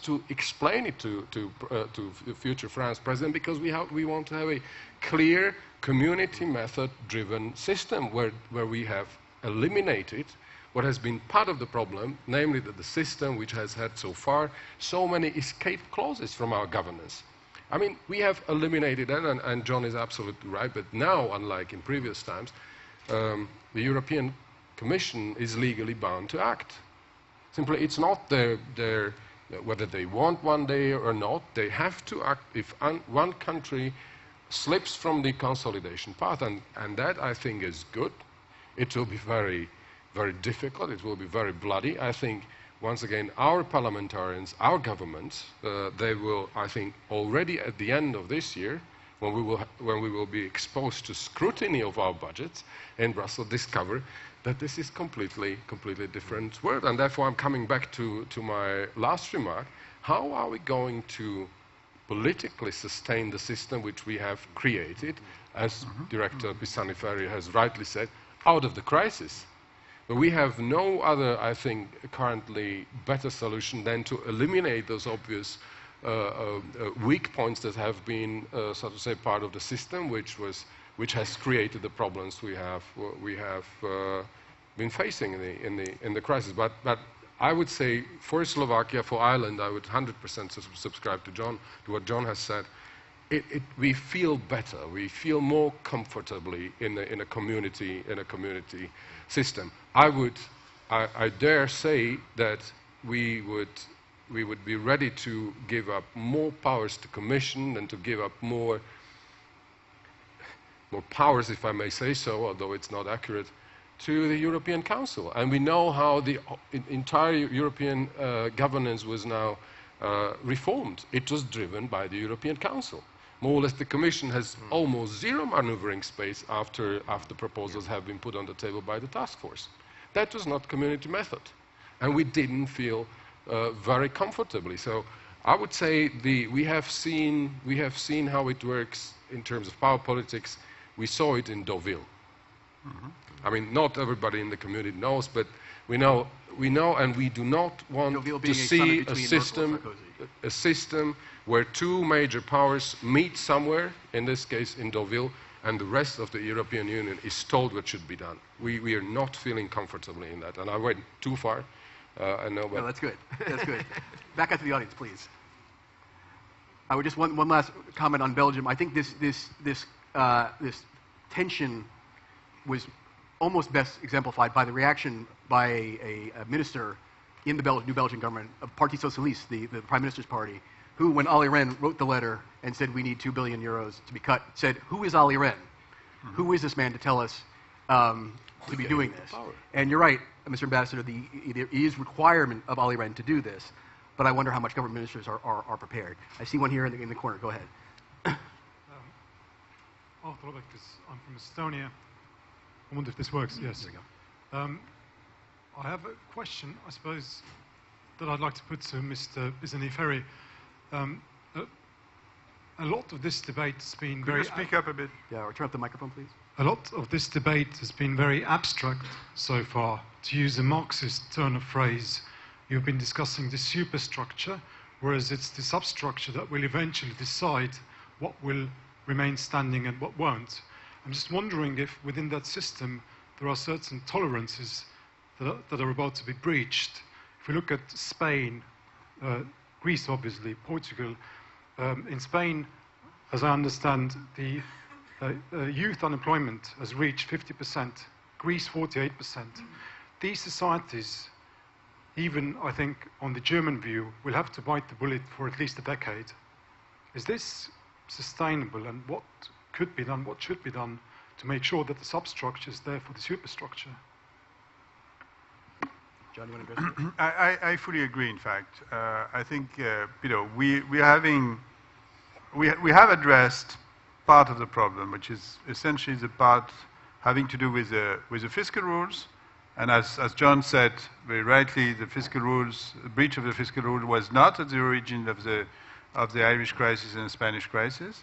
Speaker 5: to explain it to the future France president, because we want to have a clear community method driven system where we have eliminated what has been part of the problem, namely that the system which has had so far so many escape clauses from our governance. I mean, we have eliminated that, and John is absolutely right, but now, unlike in previous times, the European Commission is legally bound to act. Simply, it's not whether they want one day or not, they have to act if one country slips from the consolidation path, and that, I think, is good. It will be very, very difficult. It will be very bloody. I think, once again, our parliamentarians, our governments, they will, I think, already at the end of this year, when we will be exposed to scrutiny of our budgets in Brussels, discover that this is completely different world. And therefore, I'm coming back to my last remark. How are we going to politically sustain the system which we have created, as Director Pisani-Ferry has rightly said, out of the crisis? But we have no other, I think, currently better solution than to eliminate those obvious weak points that have been, so to say, part of the system, which has created the problems we have been facing in the crisis. But I would say for Slovakia, for Ireland, I would 100% subscribe to what John has said. We feel better. We feel more comfortably in a community system. I dare say that we would be ready to give up more powers to Commission and to give up more powers, if I may say so, although it's not accurate, to the European Council. And we know how the entire European governance was now reformed. It was driven by the European Council. More or less, the Commission has almost zero maneuvering space after proposals have been put on the table by the task force. That was not community method. And we didn't feel very comfortably. So I would say we have seen how it works in terms of power politics. We saw it in Deauville. I mean, not everybody in the community knows, but we know, and we do not want to see a system where two major powers meet somewhere, in this case in Deauville, and the rest of the European Union is told what should be done. We are not feeling comfortably in that, and I went too far. I know, but
Speaker 2: no, that's good. That's good. Back out to the audience, please. I would just one last comment on Belgium. I think this tension was almost best exemplified by the reaction by a minister in the new Belgian government of Parti Socialiste, the Prime Minister's party, who, when Olli Rehn wrote the letter and said we need €2 billion to be cut, said, who is Olli Rehn? Who is this man to tell us to be doing this? And you're right, Mr. Ambassador, there is requirement of Olli Rehn to do this, but I wonder how much government ministers are prepared. I see one here in the corner. Go ahead.
Speaker 7: Arthur Robert, because I'm from Estonia. I wonder if this works. Yes.
Speaker 2: There you go.
Speaker 7: I have a question, I suppose, that I'd like to put to Mr. Pisani-Ferry. A lot of this debate has been
Speaker 3: Could you speak up a bit?
Speaker 2: Yeah, or turn up the microphone, please.
Speaker 7: A lot of this debate has been very abstract so far. To use a Marxist turn of phrase, you've been discussing the superstructure, whereas it's the substructure that will eventually decide what will remain standing and what won't. I'm just wondering if within that system there are certain tolerances that are about to be breached. If we look at Spain, Greece obviously, Portugal, in Spain, as I understand, the youth unemployment has reached 50%, Greece 48%. These societies, even I think on the German view, will have to bite the bullet for at least a decade. Is this sustainable, and what could be done, what should be done to make sure that the substructure is there for the superstructure?
Speaker 2: John, you want to address it?
Speaker 3: I fully agree, in fact. I think, we have addressed part of the problem, which is essentially the part having to do with the fiscal rules. And as John said very rightly, the fiscal rules, the breach of the fiscal rule was not at the origin of the Irish crisis and the Spanish crisis.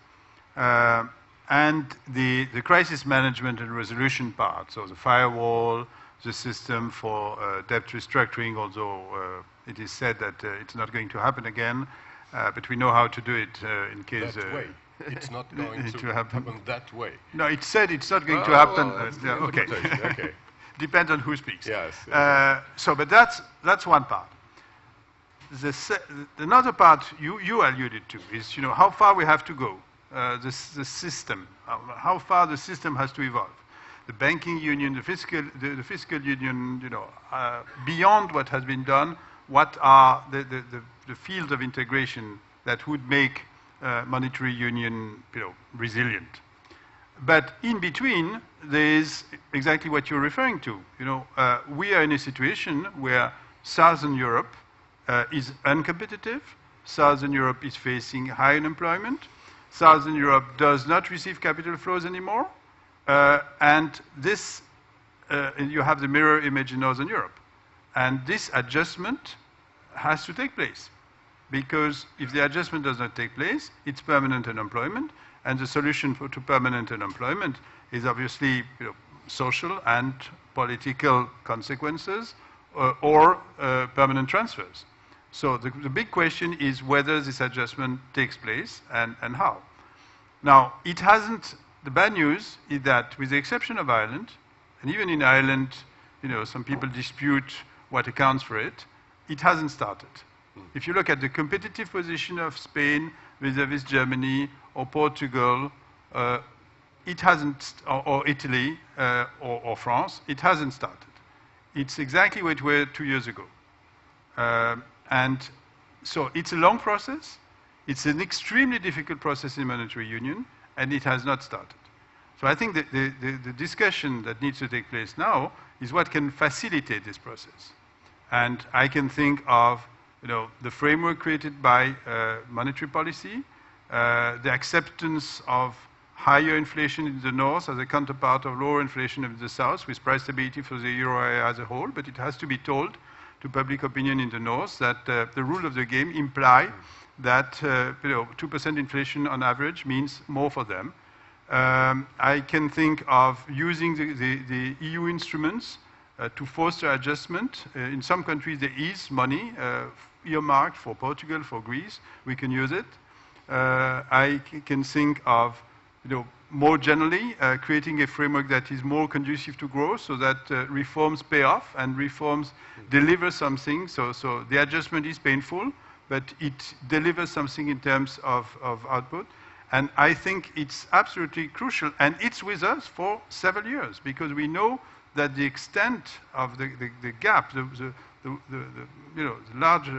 Speaker 3: And the crisis management and resolution part, so the firewall, the system for debt restructuring, although it is said that it's not going to happen again, but we know how to do it in case...
Speaker 5: That way. It's not going to happen that way.
Speaker 3: No, it said it's not going to happen.
Speaker 5: Well,
Speaker 3: yeah, okay.
Speaker 5: Okay.
Speaker 3: Depends on who speaks.
Speaker 5: Yes.
Speaker 3: But that's one part. Another part you alluded to is, how far we have to go. The system, how far the system has to evolve. The banking union, the fiscal union, beyond what has been done, what are the fields of integration that would make monetary union, resilient. But in between, there is exactly what you're referring to. We are in a situation where Southern Europe is uncompetitive. Southern Europe is facing high unemployment. Southern Europe does not receive capital flows anymore. And this, you have the mirror image in Northern Europe. And this adjustment has to take place. Because if the adjustment does not take place, it's permanent unemployment. And the solution to permanent unemployment is obviously social and political consequences or permanent transfers. So the big question is whether this adjustment takes place and how. Now, it hasn't. The bad news is that, with the exception of Ireland, and even in Ireland, some people dispute what accounts for it, it hasn't started. If you look at the competitive position of Spain vis-à-vis Germany or Portugal, it hasn't, or Italy or France, it hasn't started. It's exactly where it were 2 years ago. And so it's a long process. It's an extremely difficult process in monetary union, and it has not started. So I think that the discussion that needs to take place now is what can facilitate this process. And I can think of the framework created by monetary policy, the acceptance of higher inflation in the north as a counterpart of lower inflation in the south, with price stability for the euro area as a whole, but it has to be told to public opinion in the north that the rule of the game imply that 2% inflation on average means more for them. I can think of using the EU instruments to foster adjustment. In some countries there is money earmarked for Portugal, for Greece. We can use it. I can think of more generally creating a framework that is more conducive to growth, so that reforms pay off and reforms deliver something. So the adjustment is painful, but it delivers something in terms of output. And I think it's absolutely crucial, and it's with us for several years, because we know that the extent of the gap, the large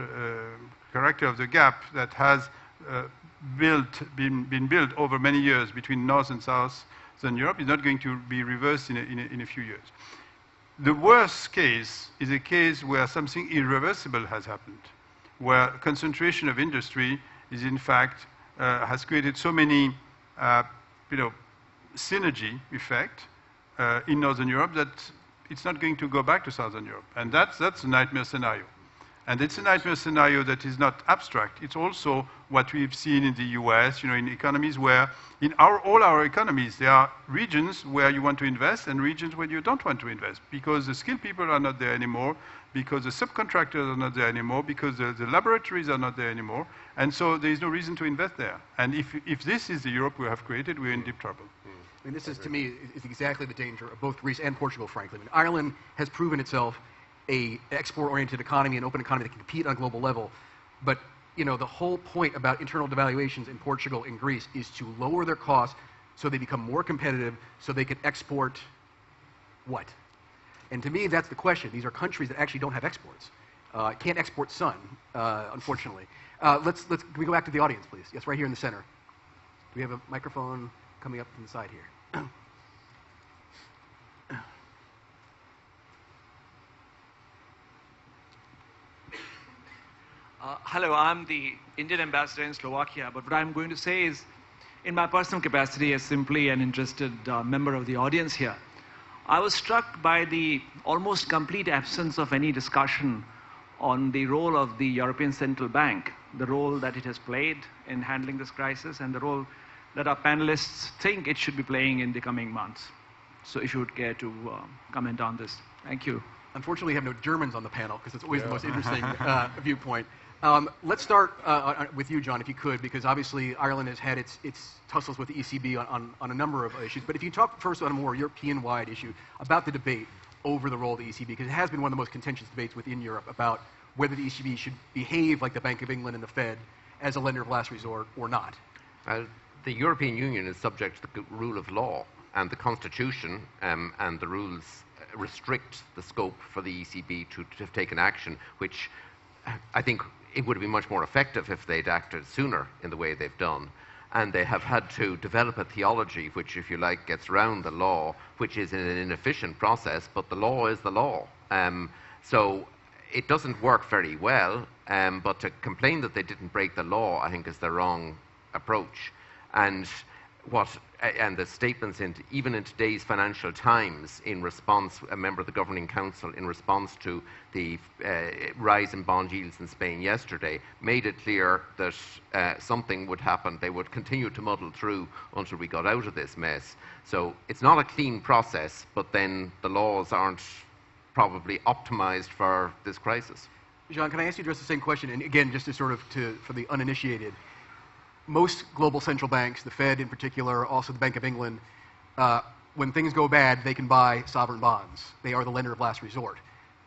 Speaker 3: character of the gap that has been built over many years between North and Southern Europe is not going to be reversed in a few years. The worst case is a case where something irreversible has happened, where concentration of industry is in fact has created so many synergy effect in Northern Europe that it's not going to go back to Southern Europe. And that's a nightmare scenario. And it's a nightmare scenario that is not abstract. It's also what we've seen in the US, in economies where, in all our economies, there are regions where you want to invest and regions where you don't want to invest, because the skilled people are not there anymore, because the subcontractors are not there anymore, because the laboratories are not there anymore, and so there is no reason to invest there. And if this is the Europe we have created, we're in deep trouble.
Speaker 2: I mean, this is, to me, is exactly the danger of both Greece and Portugal, frankly. I mean, Ireland has proven itself an export-oriented economy, an open economy that can compete on a global level. But, the whole point about internal devaluations in Portugal and Greece is to lower their costs so they become more competitive, so they can export what? And to me, that's the question. These are countries that actually don't have exports. Can't export sun, unfortunately. Can we go back to the audience, please? Yes, right here in the center. Do we have a microphone coming up from the side here?
Speaker 8: Hello, I'm the Indian ambassador in Slovakia, but what I'm going to say is, in my personal capacity as simply an interested member of the audience here, I was struck by the almost complete absence of any discussion on the role of the European Central Bank, the role that it has played in handling this crisis, and the role that our panelists think it should be playing in the coming months. So if you would care to comment on this. Thank you.
Speaker 2: Unfortunately, we have no Germans on the panel, because it's always the most interesting viewpoint. Let's start with you, John, if you could, because obviously Ireland has had its tussles with the ECB on a number of issues. But if you talk first on a more European-wide issue about the debate, over the role of the ECB? Because it has been one of the most contentious debates within Europe about whether the ECB should behave like the Bank of England and the Fed as a lender of last resort or not.
Speaker 4: The European Union is subject to the rule of law, and the Constitution and the rules restrict the scope for the ECB to have taken action, which I think it would have been much more effective if they'd acted sooner in the way they've done. And they have had to develop a theology which, if you like, gets around the law, which is an inefficient process, but the law is the law. So it doesn't work very well, but to complain that they didn't break the law, I think, is the wrong approach. And the statements even in today's Financial Times, in response, a member of the Governing Council, in response to the rise in bond yields in Spain yesterday, made it clear that something would happen. They would continue to muddle through until we got out of this mess. So it's not a clean process, but then the laws aren't probably optimized for this crisis.
Speaker 2: Jean, can I ask you to address the same question? And again, just to for the uninitiated, most global central banks, the Fed in particular, also the Bank of England, when things go bad, they can buy sovereign bonds. They are the lender of last resort.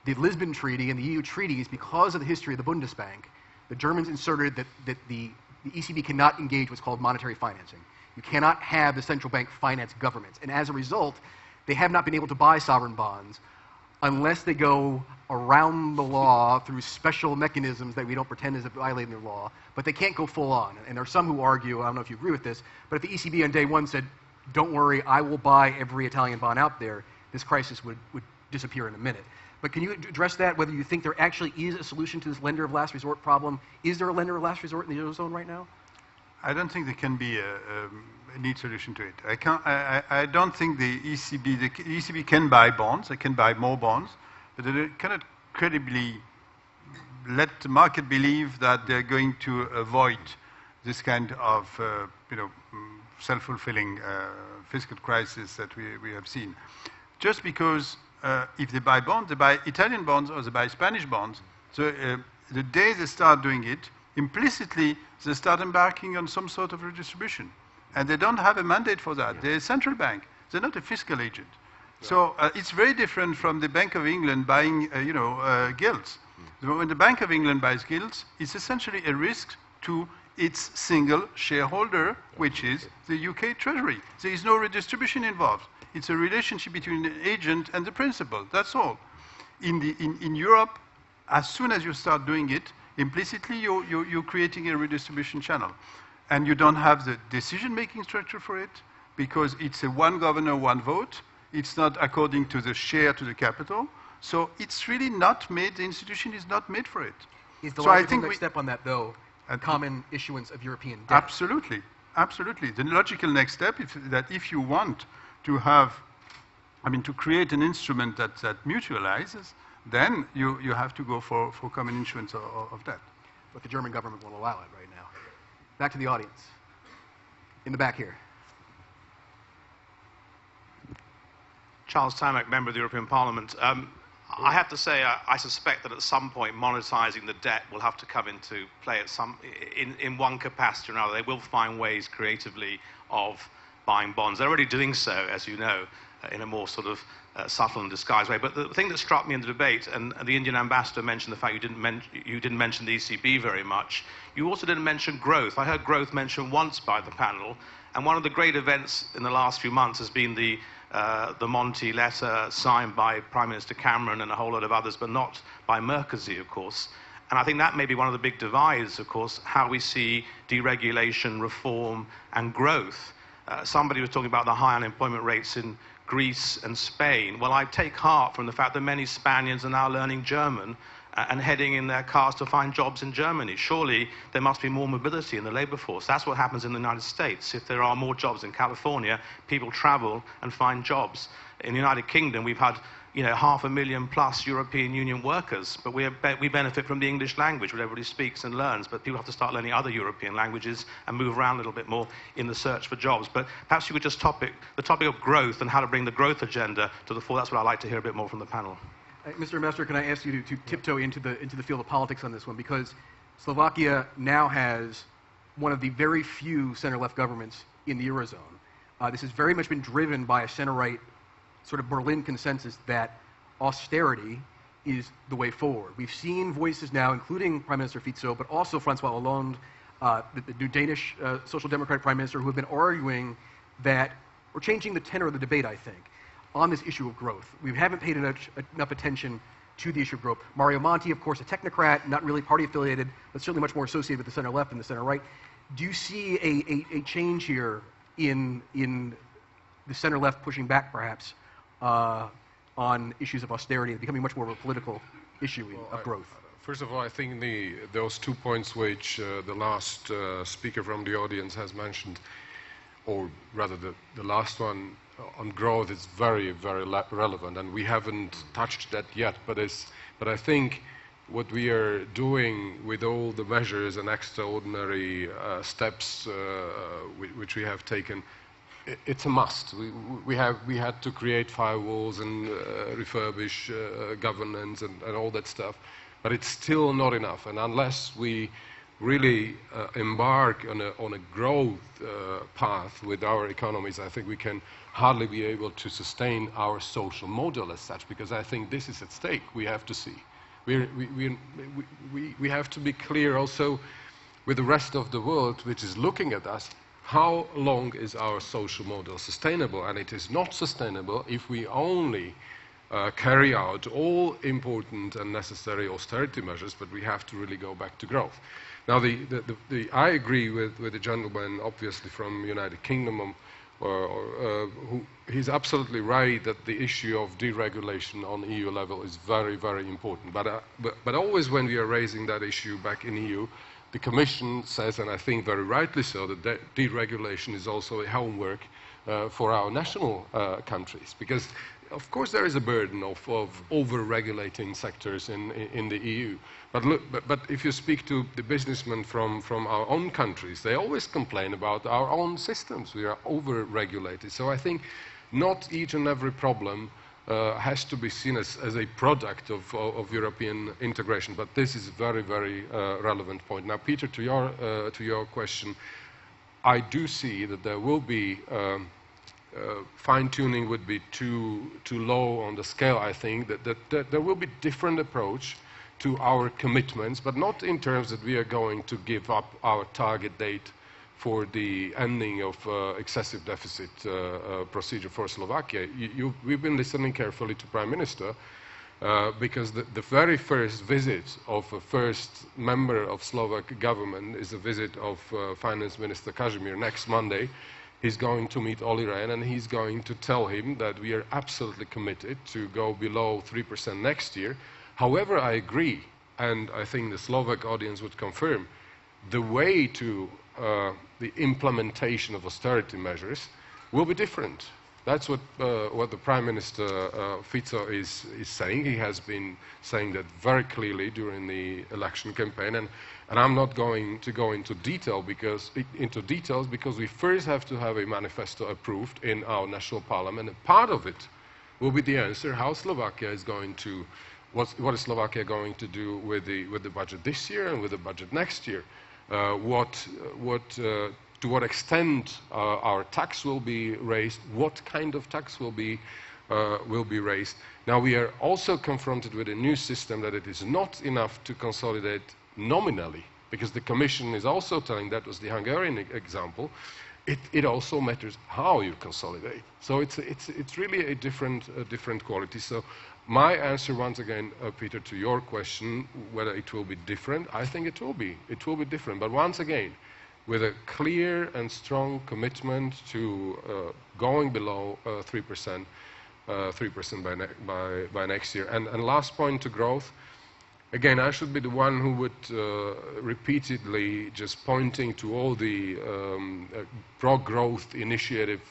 Speaker 2: The Lisbon Treaty and the EU treaties, because of the history of the Bundesbank, the Germans inserted that the ECB cannot engage what's called monetary financing. You cannot have the central bank finance governments. And as a result, they have not been able to buy sovereign bonds unless they go around the law through special mechanisms that we don't pretend is violating the law, but they can't go full on. And there are some who argue, I don't know if you agree with this, but if the ECB on day one said, don't worry, I will buy every Italian bond out there, this crisis would disappear in a minute. But can you address that, whether you think there actually is a solution to this lender of last resort problem? Is there a lender of last resort in the Eurozone right now?
Speaker 3: I don't think there can be a neat solution to it. I don't think the ECB can buy bonds. They can buy more bonds, but they cannot credibly let the market believe that they're going to avoid this kind of self-fulfilling fiscal crisis that we have seen. Just because if they buy bonds, they buy Italian bonds or they buy Spanish bonds. So the day they start doing it, implicitly they start embarking on some sort of redistribution. And they don't have a mandate for that. They're a central bank. They're not a fiscal agent. Yeah. So it's very different from the Bank of England buying, gilts. When the Bank of England buys gilts, it's essentially a risk to its single shareholder, which is the UK Treasury. There is no redistribution involved. It's a relationship between the agent and the principal. That's all. In Europe, as soon as you start doing it, implicitly you're creating a redistribution channel. And you don't have the decision-making structure for it because it's a one governor, one vote. It's not according to the share to the capital. So it's really not made, the institution is not made for it.
Speaker 2: Is the logical next step on that, though, a common issuance of European debt?
Speaker 3: Absolutely. Absolutely. The logical next step is that if you want to have, to create an instrument that mutualizes, then you have to go for common issuance of debt.
Speaker 2: But the German government won't allow it right now. Back to the audience. In the back here.
Speaker 9: Charles Tannock, member of the European Parliament. I have to say, I suspect that at some point monetizing the debt will have to come into play in one capacity or another. They will find ways creatively of buying bonds. They're already doing so, as you know, in a more sort of subtle and disguised way. But the thing that struck me in the debate, and the Indian ambassador mentioned the fact you didn't mention the ECB very much. You also didn't mention growth. I heard growth mentioned once by the panel, and one of the great events in the last few months has been the Monti letter signed by Prime Minister Cameron and a whole lot of others, but not by Merkozy, of course. And I think that may be one of the big divides, of course, how we see deregulation, reform, and growth. Somebody was talking about the high unemployment rates in Greece and Spain. Well, I take heart from the fact that many Spaniards are now learning German and heading in their cars to find jobs in Germany. Surely there must be more mobility in the labor force. That's what happens in the United States. If there are more jobs in California, people travel and find jobs. In the United Kingdom, we've had 500,000 plus European Union workers, but we benefit from the English language, which everybody speaks and learns, but people have to start learning other European languages and move around a little bit more in the search for jobs. But perhaps you could just the topic of growth and how to bring the growth agenda to the fore. That's what I'd like to hear a bit more from the panel.
Speaker 2: Mr. Ambassador, can I ask you to tiptoe into the field of politics on this one? Because Slovakia now has one of the very few center-left governments in the Eurozone. This has very much been driven by a center-right sort of Berlin consensus that austerity is the way forward. We've seen voices now, including Prime Minister Fico, but also Francois Hollande, the new Danish Social Democratic Prime Minister, who have been arguing that we're changing the tenor of the debate, I think, on this issue of growth. We haven't paid enough attention to the issue of growth. Mario Monti, of course, a technocrat, not really party affiliated, but certainly much more associated with the center left than the center right. Do you see a change here in the center left pushing back, perhaps, on issues of austerity and becoming much more of a political issue of growth?
Speaker 5: First of all, I think those 2 points which the last speaker from the audience has mentioned, or rather the last one on growth, is very, very relevant, and we haven't touched that yet. But I think what we are doing with all the measures and extraordinary steps which we have taken, it's a must. We had to create firewalls and refurbish governance and all that stuff, but it's still not enough. And unless we really embark on a growth path with our economies, I think we can hardly be able to sustain our social model as such, because I think this is at stake. We have to see. We have to be clear also with the rest of the world, which is looking at us. How long is our social model sustainable? And it is not sustainable if we only carry out all important and necessary austerity measures, but we have to really go back to growth. Now, I agree with the gentleman, obviously, from United Kingdom, he's absolutely right that the issue of deregulation on EU level is very, very important. But always when we are raising that issue back in EU, the Commission says, and I think very rightly so, that deregulation is also a homework for our national countries, because of course there is a burden of over-regulating sectors in the EU. But if you speak to the businessmen from our own countries, they always complain about our own systems. We are over-regulated. So I think not each and every problem has to be seen as a product of European integration. But this is a very, very relevant point. Now, Peter, to your question, I do see that there will be fine-tuning would be too low on the scale. I think that there will be different approach to our commitments, but not in terms that we are going to give up our target date for the ending of excessive deficit procedure for Slovakia. We've been listening carefully to Prime Minister because the very first visit of a first member of Slovak government is a visit of Finance Minister Kazimir next Monday. He's going to meet Olli Rehn, and he's going to tell him that we are absolutely committed to go below 3% next year. However, I agree, and I think the Slovak audience would confirm, the way to the implementation of austerity measures will be different. That's what the Prime Minister Fico is saying. He has been saying that very clearly during the election campaign, and I'm not going to go into details because we first have to have a manifesto approved in our national parliament, and part of it will be the answer how Slovakia is going to, what is Slovakia going to do with the budget this year and with the budget next year. To what extent our tax will be raised, what kind of tax will be raised. Now, we are also confronted with a new system that it is not enough to consolidate nominally, because the Commission is also telling, that was the Hungarian example, it also matters how you consolidate. So it's really a different quality. So my answer, once again, Peter, to your question, whether it will be different, I think it will be different. But once again, with a clear and strong commitment to going below 3% by next year. And last point to growth. Again, I should be the one who would repeatedly just pointing to all the pro-growth initiatives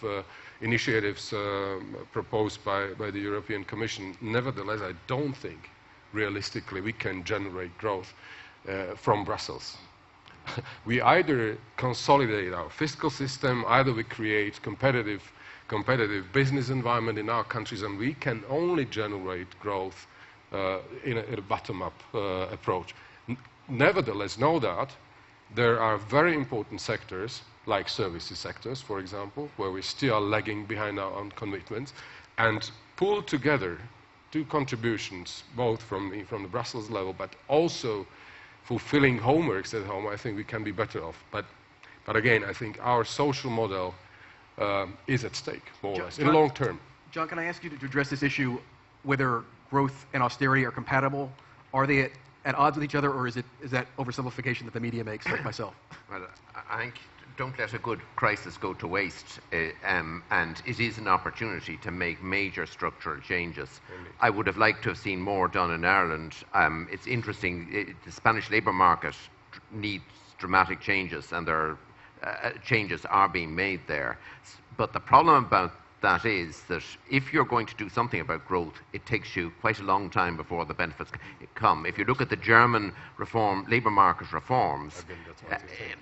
Speaker 5: proposed by the European Commission. Nevertheless, I don't think realistically we can generate growth from Brussels. We either consolidate our fiscal system, either we create competitive business environment in our countries, and we can only generate growth in a bottom-up approach. Nevertheless, no doubt, there are very important sectors, like services sectors, for example, where we still are lagging behind our own commitments, and pulled together, two contributions, both from the Brussels level, but also fulfilling homeworks at home, I think we can be better off. But again, I think our social model is at stake, more or less, in the long term.
Speaker 2: John, can I ask you to address this issue, whether growth and austerity are compatible? Are they at odds with each other, or is that oversimplification that the media makes, like myself?
Speaker 4: Well, I think don't let a good crisis go to waste, and it is an opportunity to make major structural changes. I would have liked to have seen more done in Ireland. It's interesting, the Spanish labour market needs dramatic changes, and there are, changes are being made there. But the problem about that is that if you're going to do something about growth, it takes you quite a long time before the benefits come. If you look at the German labour market reforms,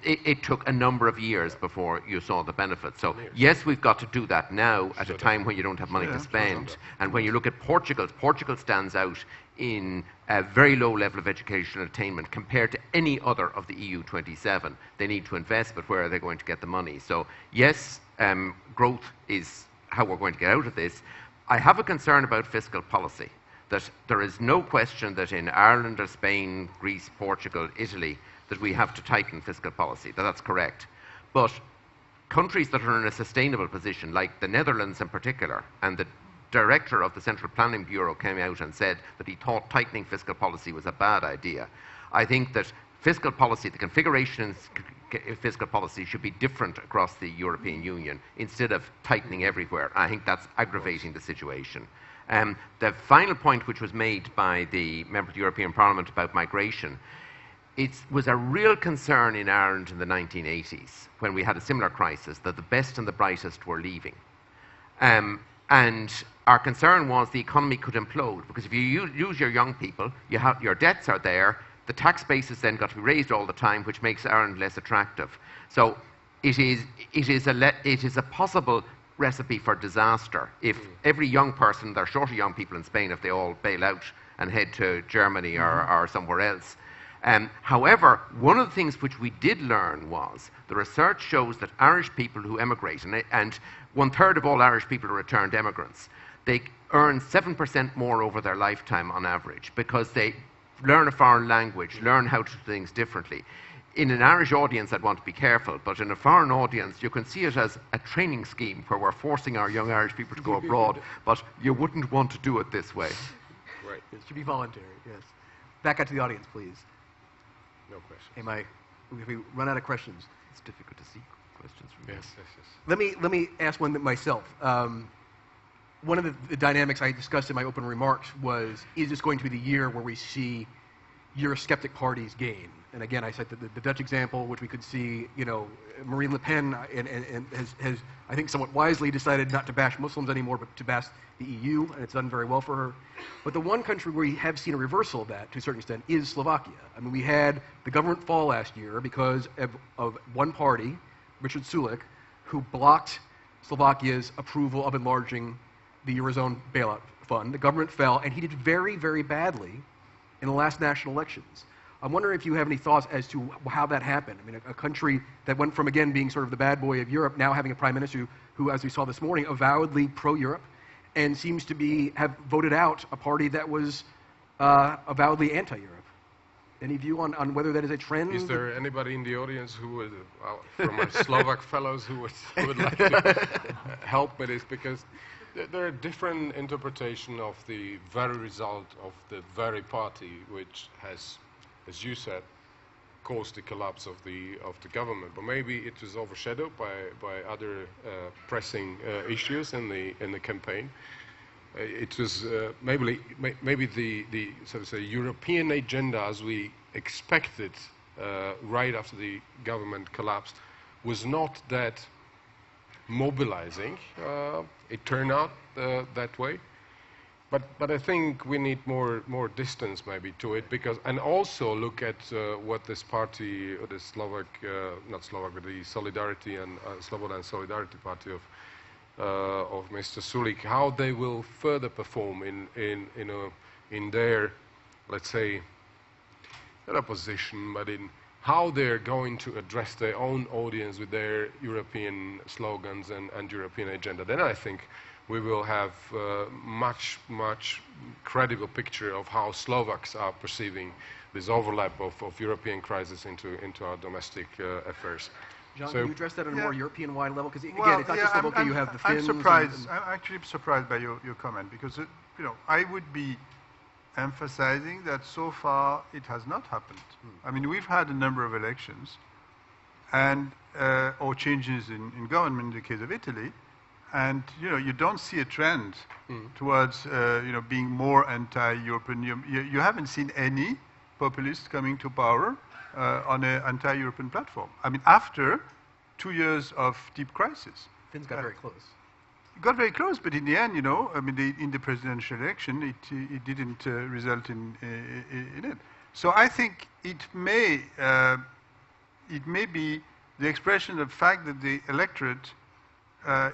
Speaker 4: it took a number of years before you saw the benefits. So yes, we've got to do that now at a time when you don't have money to spend. And when you look at Portugal, Portugal stands out in a very low level of educational attainment compared to any other of the EU 27. They need to invest, but where are they going to get the money? So yes, growth is how we're going to get out of this. I have a concern about fiscal policy, that there is no question that in Ireland or Spain, Greece, Portugal, Italy, that we have to tighten fiscal policy. That's correct. But countries that are in a sustainable position, like the Netherlands in particular, and the director of the Central Planning Bureau came out and said that he thought tightening fiscal policy was a bad idea. I think that fiscal policy, the configuration in fiscal policy should be different across the European Union instead of tightening everywhere. I think that's aggravating the situation. The final point which was made by the member of the European Parliament about migration, it was a real concern in Ireland in the 1980s when we had a similar crisis that the best and the brightest were leaving. And our concern was the economy could implode, because if you use your young people, your debts are there, the tax base has then got to be raised all the time, which makes Ireland less attractive. So it is a possible recipe for disaster if every young person, there are shorter young people in Spain if they all bail out and head to Germany or somewhere else. However, one of the things which we did learn was the research shows that Irish people who emigrate, and 1/3 of all Irish people are returned emigrants, they earn 7% more over their lifetime on average because they learn a foreign language, learn how to do things differently. In an Irish audience, I'd want to be careful, but in a foreign audience, you can see it as a training scheme where we're forcing our young Irish people to go abroad, but you wouldn't want to do it this way.
Speaker 2: Right. It should be voluntary, yes. Back out to the audience, please.
Speaker 5: No questions.
Speaker 2: Have we run out of questions?
Speaker 4: It's difficult to see questions from
Speaker 5: Yes.
Speaker 2: Let me ask one myself. One of the dynamics I discussed in my open remarks was, is this going to be the year where we see Eurosceptic parties gain? And again, I said the Dutch example, which we could see, Marine Le Pen has, I think, somewhat wisely decided not to bash Muslims anymore, but to bash the EU, and it's done very well for her. But the one country where we have seen a reversal of that, to a certain extent, is Slovakia. I mean, we had the government fall last year because of one party, Richard Sulik, who blocked Slovakia's approval of enlarging the Eurozone bailout fund. The government fell, and he did very, very badly in the last national elections. I'm wondering if you have any thoughts as to how that happened. I mean, a country that went from, again, being sort of the bad boy of Europe, now having a prime minister who, as we saw this morning, avowedly pro-Europe, and seems to have voted out a party that was avowedly anti-Europe. Any view on whether that is a trend?
Speaker 5: Is there anybody in the audience who would, from our Slovak fellows, who would like to help with this? Because there are different interpretations of the very result of the very party which has, as you said, caused the collapse of the government. But maybe it was overshadowed by other pressing issues in the campaign. It was maybe the so to say European agenda as we expected right after the government collapsed was not that mobilizing. It turned out that way. But I think we need more distance maybe to it, and also look at what this party, or the Slovak, not Slovak, but the Solidarity and Sloboda and Solidarity Party of Mr. Sulik, how they will further perform in their, let's say, not opposition, but in how they're going to address their own audience with their European slogans and European agenda. Then I think we will have much credible picture of how Slovaks are perceiving this overlap of European crisis into our domestic affairs.
Speaker 2: John,
Speaker 5: So-
Speaker 2: can you address that on a more European-wide level? Because again,
Speaker 3: Well,
Speaker 2: it's not just Slovakia, you have the Finns.
Speaker 3: I'm surprised. I'm actually surprised by your comment because I would be emphasizing that so far it has not happened. I mean, we've had a number of elections and or changes in government in the case of Italy, and you don't see a trend towards being more anti-European. You haven't seen any populists coming to power on an anti-European platform. I mean, after 2 years of deep crisis.
Speaker 2: Finns got very close.
Speaker 3: It got very close, but in the end, I mean, in the presidential election, it didn't result in it. So I think it may be the expression of the fact that the electorate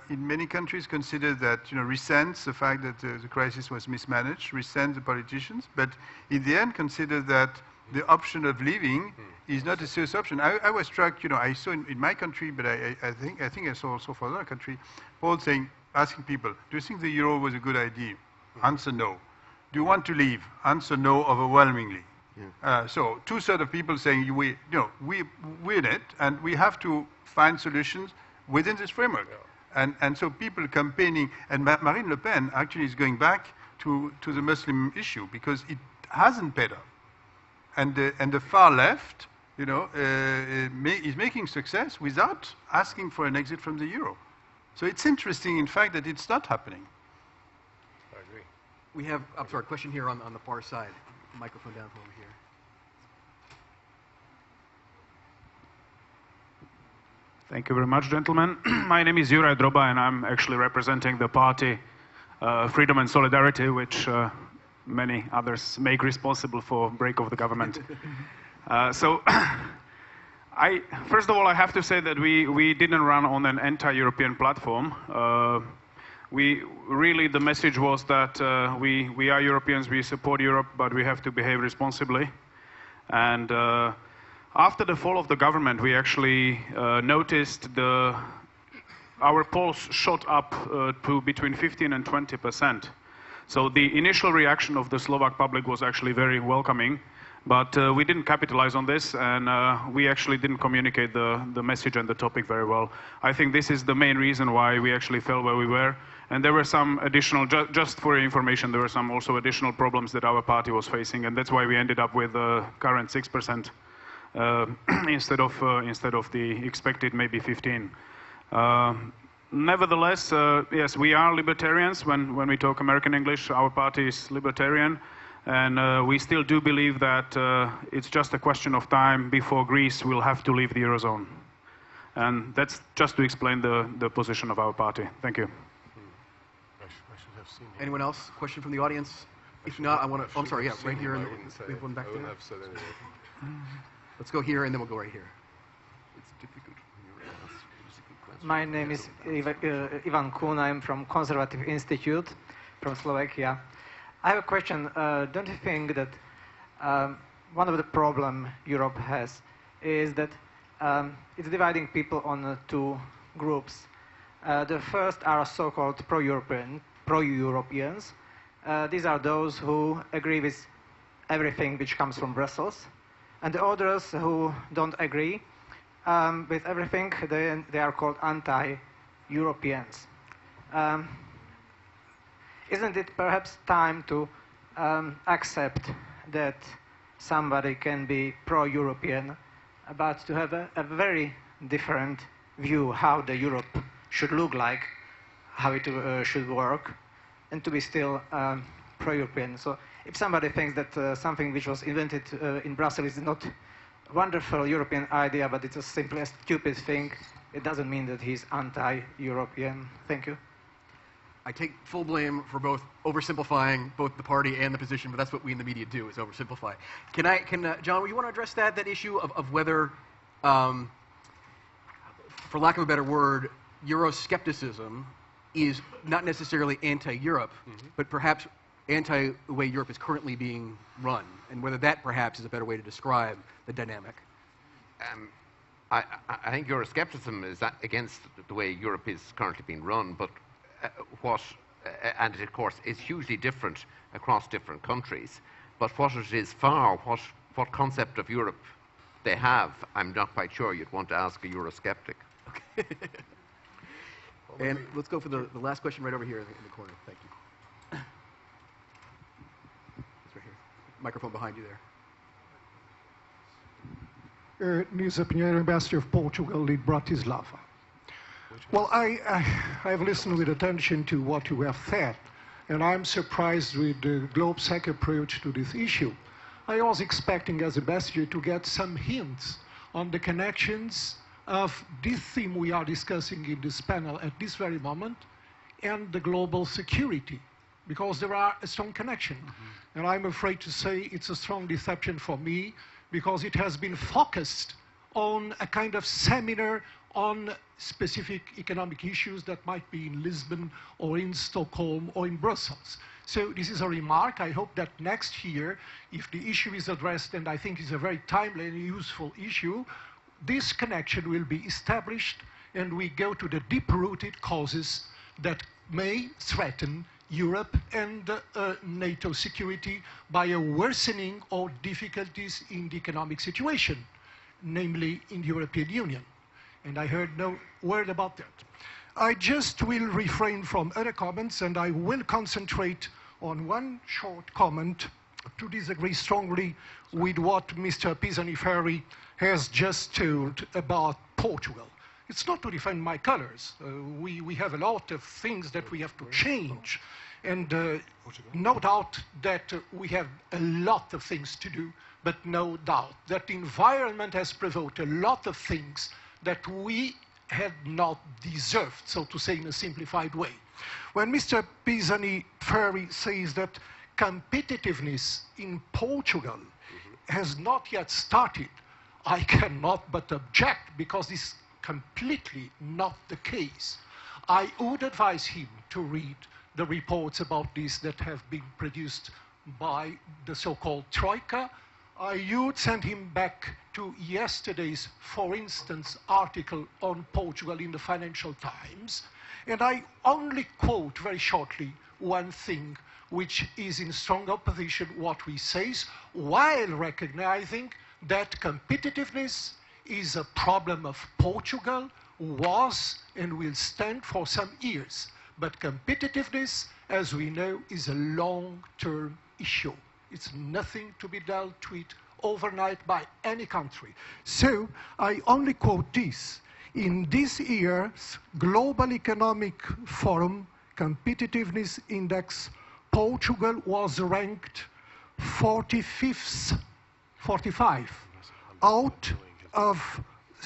Speaker 3: in many countries consider that, resents the fact that the crisis was mismanaged, resents the politicians, but in the end consider that the option of leaving is not a serious option. I was struck, I saw in my country, but I think I saw also for another country, polls asking people, do you think the euro was a good idea? Answer no. Do you want to leave? Answer no overwhelmingly. So 2/3 of people saying we're in it, and we have to find solutions within this framework. And so people campaigning, and Marine Le Pen actually is going back to the Muslim issue because it hasn't paid off. And the far left, is making success without asking for an exit from the euro. So it's interesting, in fact, that it's not happening.
Speaker 5: I agree.
Speaker 2: We have, question here on the far side. Microphone down from over here.
Speaker 10: Thank you very much, gentlemen. My name is Juraj Droba, and I'm actually representing the party Freedom and Solidarity, which many others make responsible for break of the government. First of all, I have to say that we didn't run on an anti-European platform. The message was that we are Europeans, we support Europe, but we have to behave responsibly. And after the fall of the government, we actually noticed our polls shot up to between 15 and 20%. So the initial reaction of the Slovak public was actually very welcoming, but we didn't capitalize on this, and we actually didn't communicate the message and the topic very well. I think this is the main reason why we actually fell where we were. And there were some additional, just for your information, there were some also additional problems that our party was facing, and that's why we ended up with the current 6% instead of the expected maybe 15. Nevertheless, yes, we are libertarians. When we talk American English, our party is libertarian, and we still do believe that it's just a question of time before Greece will have to leave the Eurozone. And that's just to explain the position of our party. Thank you.
Speaker 2: Anyone else? Question from the audience? If not, I want to. I'm sorry. Yeah, right here. We have one back there. Let's go here, and then we'll go right here.
Speaker 4: It's difficult when you're asked physical questions.
Speaker 11: My name is Ivan Kun. I'm from Conservative Institute from Slovakia. I have a question. Don't you think that one of the problems Europe has is that it's dividing people on two groups? The first are so-called pro-Europeans. These are those who agree with everything which comes from Brussels. And the others who don't agree with everything, they are called anti-Europeans. Isn't it perhaps time to accept that somebody can be pro-European, but to have a very different view how the Europe should look like, how it should work, and to be still pro-European? So if somebody thinks that something which was invented in Brussels is not a wonderful European idea, but it's simply a stupid thing, it doesn't mean that he's anti-European. Thank you.
Speaker 2: I take full blame for both oversimplifying both the party and the position, but that's what we in the media do, is oversimplify. Can John, you want to address that issue of whether, for lack of a better word, Euroscepticism is not necessarily anti-Europe, but perhaps anti the way Europe is currently being run, and whether that perhaps is a better way to describe the dynamic?
Speaker 4: I think Euroscepticism is against the way Europe is currently being run, but and of course is hugely different across different countries, but what it is what concept of Europe they have, I'm not quite sure. You'd want to ask a Eurosceptic.
Speaker 2: Okay. And let's go for the last question right over here in the corner. Thank you. It's right here. Microphone behind you there.
Speaker 12: Nisa Pinheiro, Ambassador of Portugal in Bratislava. Well, I have listened with attention to what you have said, and I'm surprised with the Globsec approach to this issue. I was expecting, as ambassador, to get some hints on the connections of this theme we are discussing in this panel at this very moment and the global security, because there are a strong connection. And I'm afraid to say it's a strong deception for me, because it has been focused on a kind of seminar on specific economic issues that might be in Lisbon or in Stockholm or in Brussels. So this is a remark. I hope that next year, if the issue is addressed, and I think it's a very timely and useful issue, this connection will be established and we go to the deep-rooted causes that may threaten Europe and NATO security by a worsening or difficulties in the economic situation, namely in the European Union. And I heard no word about that. I just will refrain from other comments, and I will concentrate on one short comment to disagree strongly with what Mr. Pisani-Ferry has just told about Portugal. It's not to defend my colors. We have a lot of things that we have to change. And no doubt that we have a lot of things to do, but no doubt that the environment has provoked a lot of things that we had not deserved, so to say in a simplified way. When Mr. Pisani-Ferry says that competitiveness in Portugal has not yet started, I cannot but object, because it's completely not the case. I would advise him to read the reports about this that have been produced by the so-called Troika. I would send him back to yesterday's, for instance, article on Portugal in the Financial Times. And I only quote very shortly one thing which is in strong opposition what we say, while recognizing that competitiveness is a problem of Portugal, was and will stand for some years. But competitiveness, as we know, is a long-term issue. It's nothing to be dealt with overnight by any country. So I only quote this. In this year's Global Economic Forum Competitiveness Index, Portugal was ranked 45 out of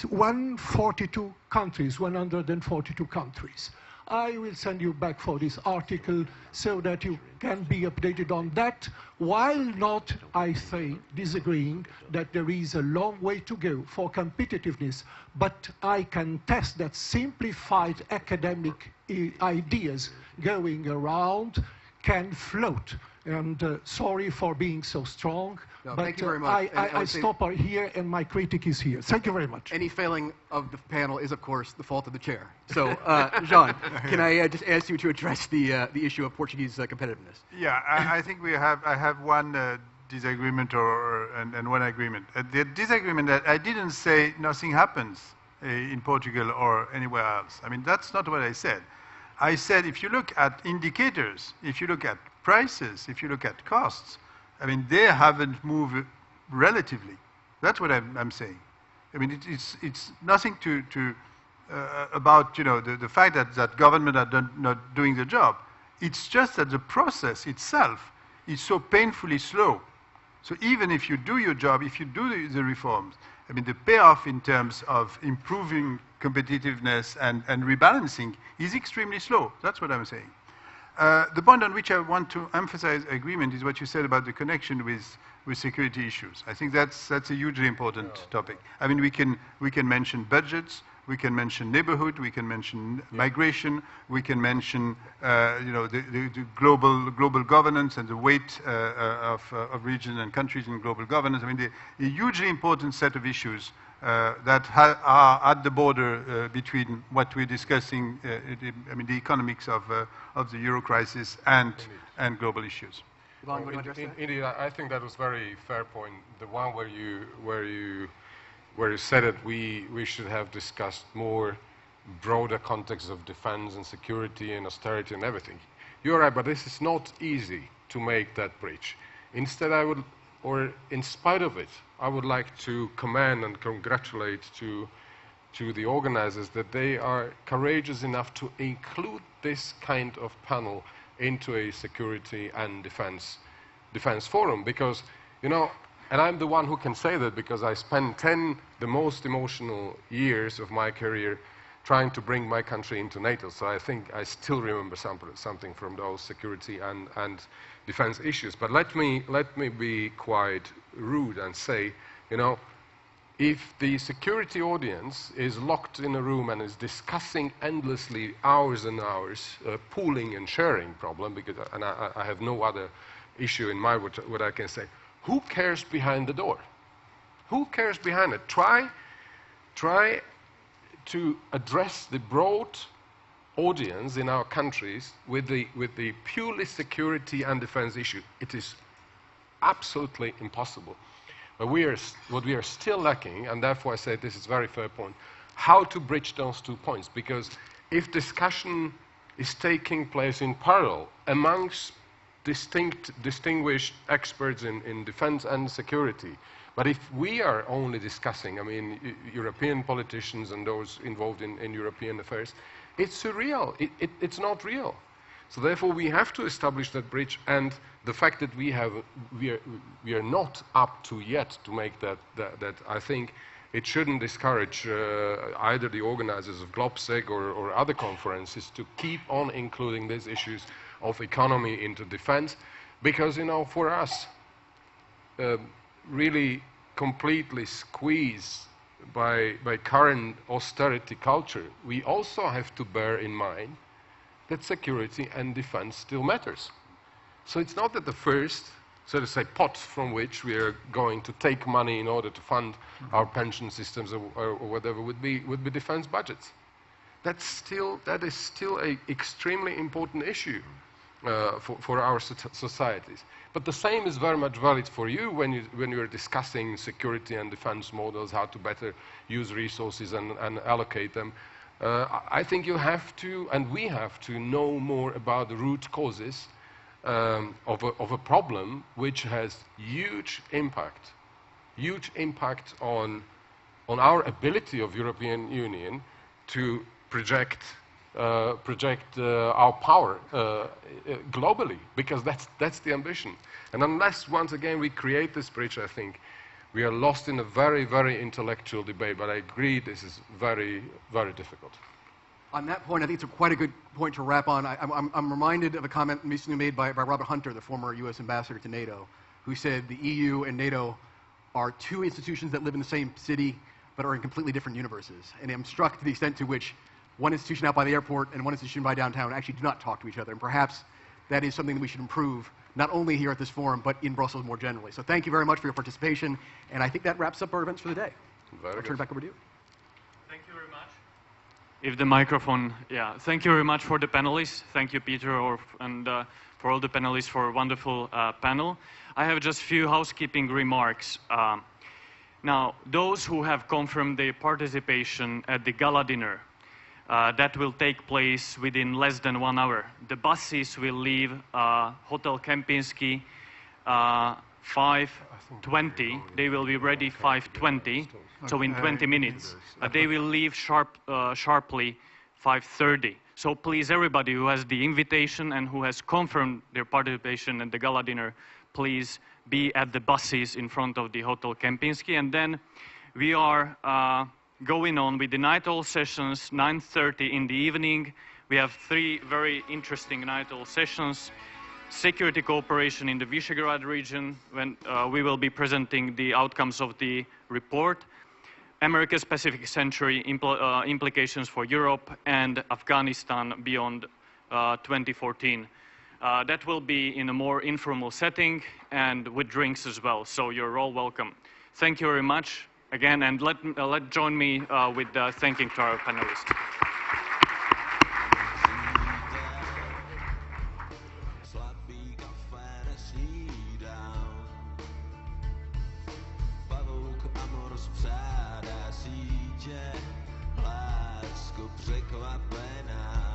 Speaker 12: 142 countries, 142 countries. I will send you back for this article so that you can be updated on that, while not, I say, disagreeing that there is a long way to go for competitiveness. But I can test that simplified academic ideas going around can float. And sorry for being so strong,
Speaker 2: no,
Speaker 12: but
Speaker 2: thank you very much.
Speaker 12: I stop here and my critic is here. Thank you very much.
Speaker 2: Any failing of the panel is, of course, the fault of the chair. So, Jean, can I just ask you to address the issue of Portuguese competitiveness?
Speaker 3: Yeah, I think I have one disagreement and one agreement. The disagreement that I didn't say nothing happens in Portugal or anywhere else. I mean, that's not what I said. I said if you look at indicators, if you look at prices, if you look at costs, I mean, they haven't moved relatively. That's what I'm saying. I mean, it's nothing about, you know, the fact that government are not doing the job. It's just that the process itself is so painfully slow. So even if you do your job, if you do the reforms, I mean, the payoff in terms of improving competitiveness and rebalancing is extremely slow. That's what I'm saying. The point on which I want to emphasize agreement is what you said about the connection with security issues. I think that's a hugely important topic. I mean, we can mention budgets, we can mention neighborhood, we can mention migration, we can mention you know, the global governance and the weight of regions and countries in global governance. I mean, a hugely important set of issues that are at the border between what we're discussing, the economics of the euro crisis and global issues.
Speaker 5: Indeed, I think that was very fair point. The one where you said that we should have discussed more broader context of defense and security and austerity and everything. You're right, but this is not easy to make that bridge. Instead, in spite of it, I would like to commend and congratulate to the organizers that they are courageous enough to include this kind of panel into a security and defense forum, because, and I'm the one who can say that because I spent the most emotional years of my career trying to bring my country into NATO. So I think I still remember something from those security and defense issues. But let me be quite rude and say, if the security audience is locked in a room and is discussing endlessly hours and hours pooling and sharing problem, and I have no other issue in mind what I can say, who cares behind the door? Who cares behind it? Try to address the broad audience in our countries with the purely security and defense issue. It is absolutely impossible. But what we are still lacking, and therefore I say this is a very fair point, how to bridge those 2 points. Because if discussion is taking place in parallel amongst distinguished experts in defense and security, but if we are only discussing, European politicians and those involved in European affairs, it's surreal. It's not real. So therefore, we have to establish that bridge, and the fact that we are not up to yet to make that I think it shouldn't discourage either the organizers of Globsec or other conferences to keep on including these issues of economy into defense, because for us. Really completely squeezed by current austerity culture, we also have to bear in mind that security and defense still matters. So it's not that the first, so to say, pot from which we are going to take money in order to fund our pension systems or whatever would be defense budgets. That is still an extremely important issue for our societies. But the same is very much valid for you when you are discussing security and defense models, how to better use resources and allocate them. I think you have to, and we have to, know more about the root causes of a problem which has huge impact on our ability of European Union to project our power globally, because that's the ambition. And unless, once again, we create this bridge, I think we are lost in a very, very intellectual debate. But I agree this is very, very difficult.
Speaker 2: On that point, I think it's quite a good point to wrap on. I'm reminded of a comment recently made by Robert Hunter, the former U.S. ambassador to NATO, who said the EU and NATO are two institutions that live in the same city but are in completely different universes. And I'm struck to the extent to which one institution out by the airport and one institution by downtown actually do not talk to each other. And perhaps that is something that we should improve, not only here at this forum, but in Brussels more generally. So thank you very much for your participation. And I think that wraps up our events for the day. I'll turn it back over to you.
Speaker 1: Thank you very much. If the microphone, yeah. Thank you very much for the panelists. Thank you, Peter, and for all the panelists for a wonderful panel. I have just a few housekeeping remarks. Now, those who have confirmed their participation at the gala dinner, that will take place within less than 1 hour. The buses will leave Hotel Kempinski 5:20. They will be ready 5:20, so in 20 minutes. They will leave sharply 5:30. So please, everybody who has the invitation and who has confirmed their participation at the gala dinner, please be at the buses in front of the Hotel Kempinski. And then we are going on with the night owl sessions, 9:30 in the evening. We have 3 very interesting night owl sessions. Security cooperation in the Visegrad region, when we will be presenting the outcomes of the report. America's Pacific Century implications for Europe, and Afghanistan beyond 2014. That will be in a more informal setting and with drinks as well, so you're all welcome. Thank you very much. again, and let join me with thanking to our panelists.
Speaker 13: Překvapena.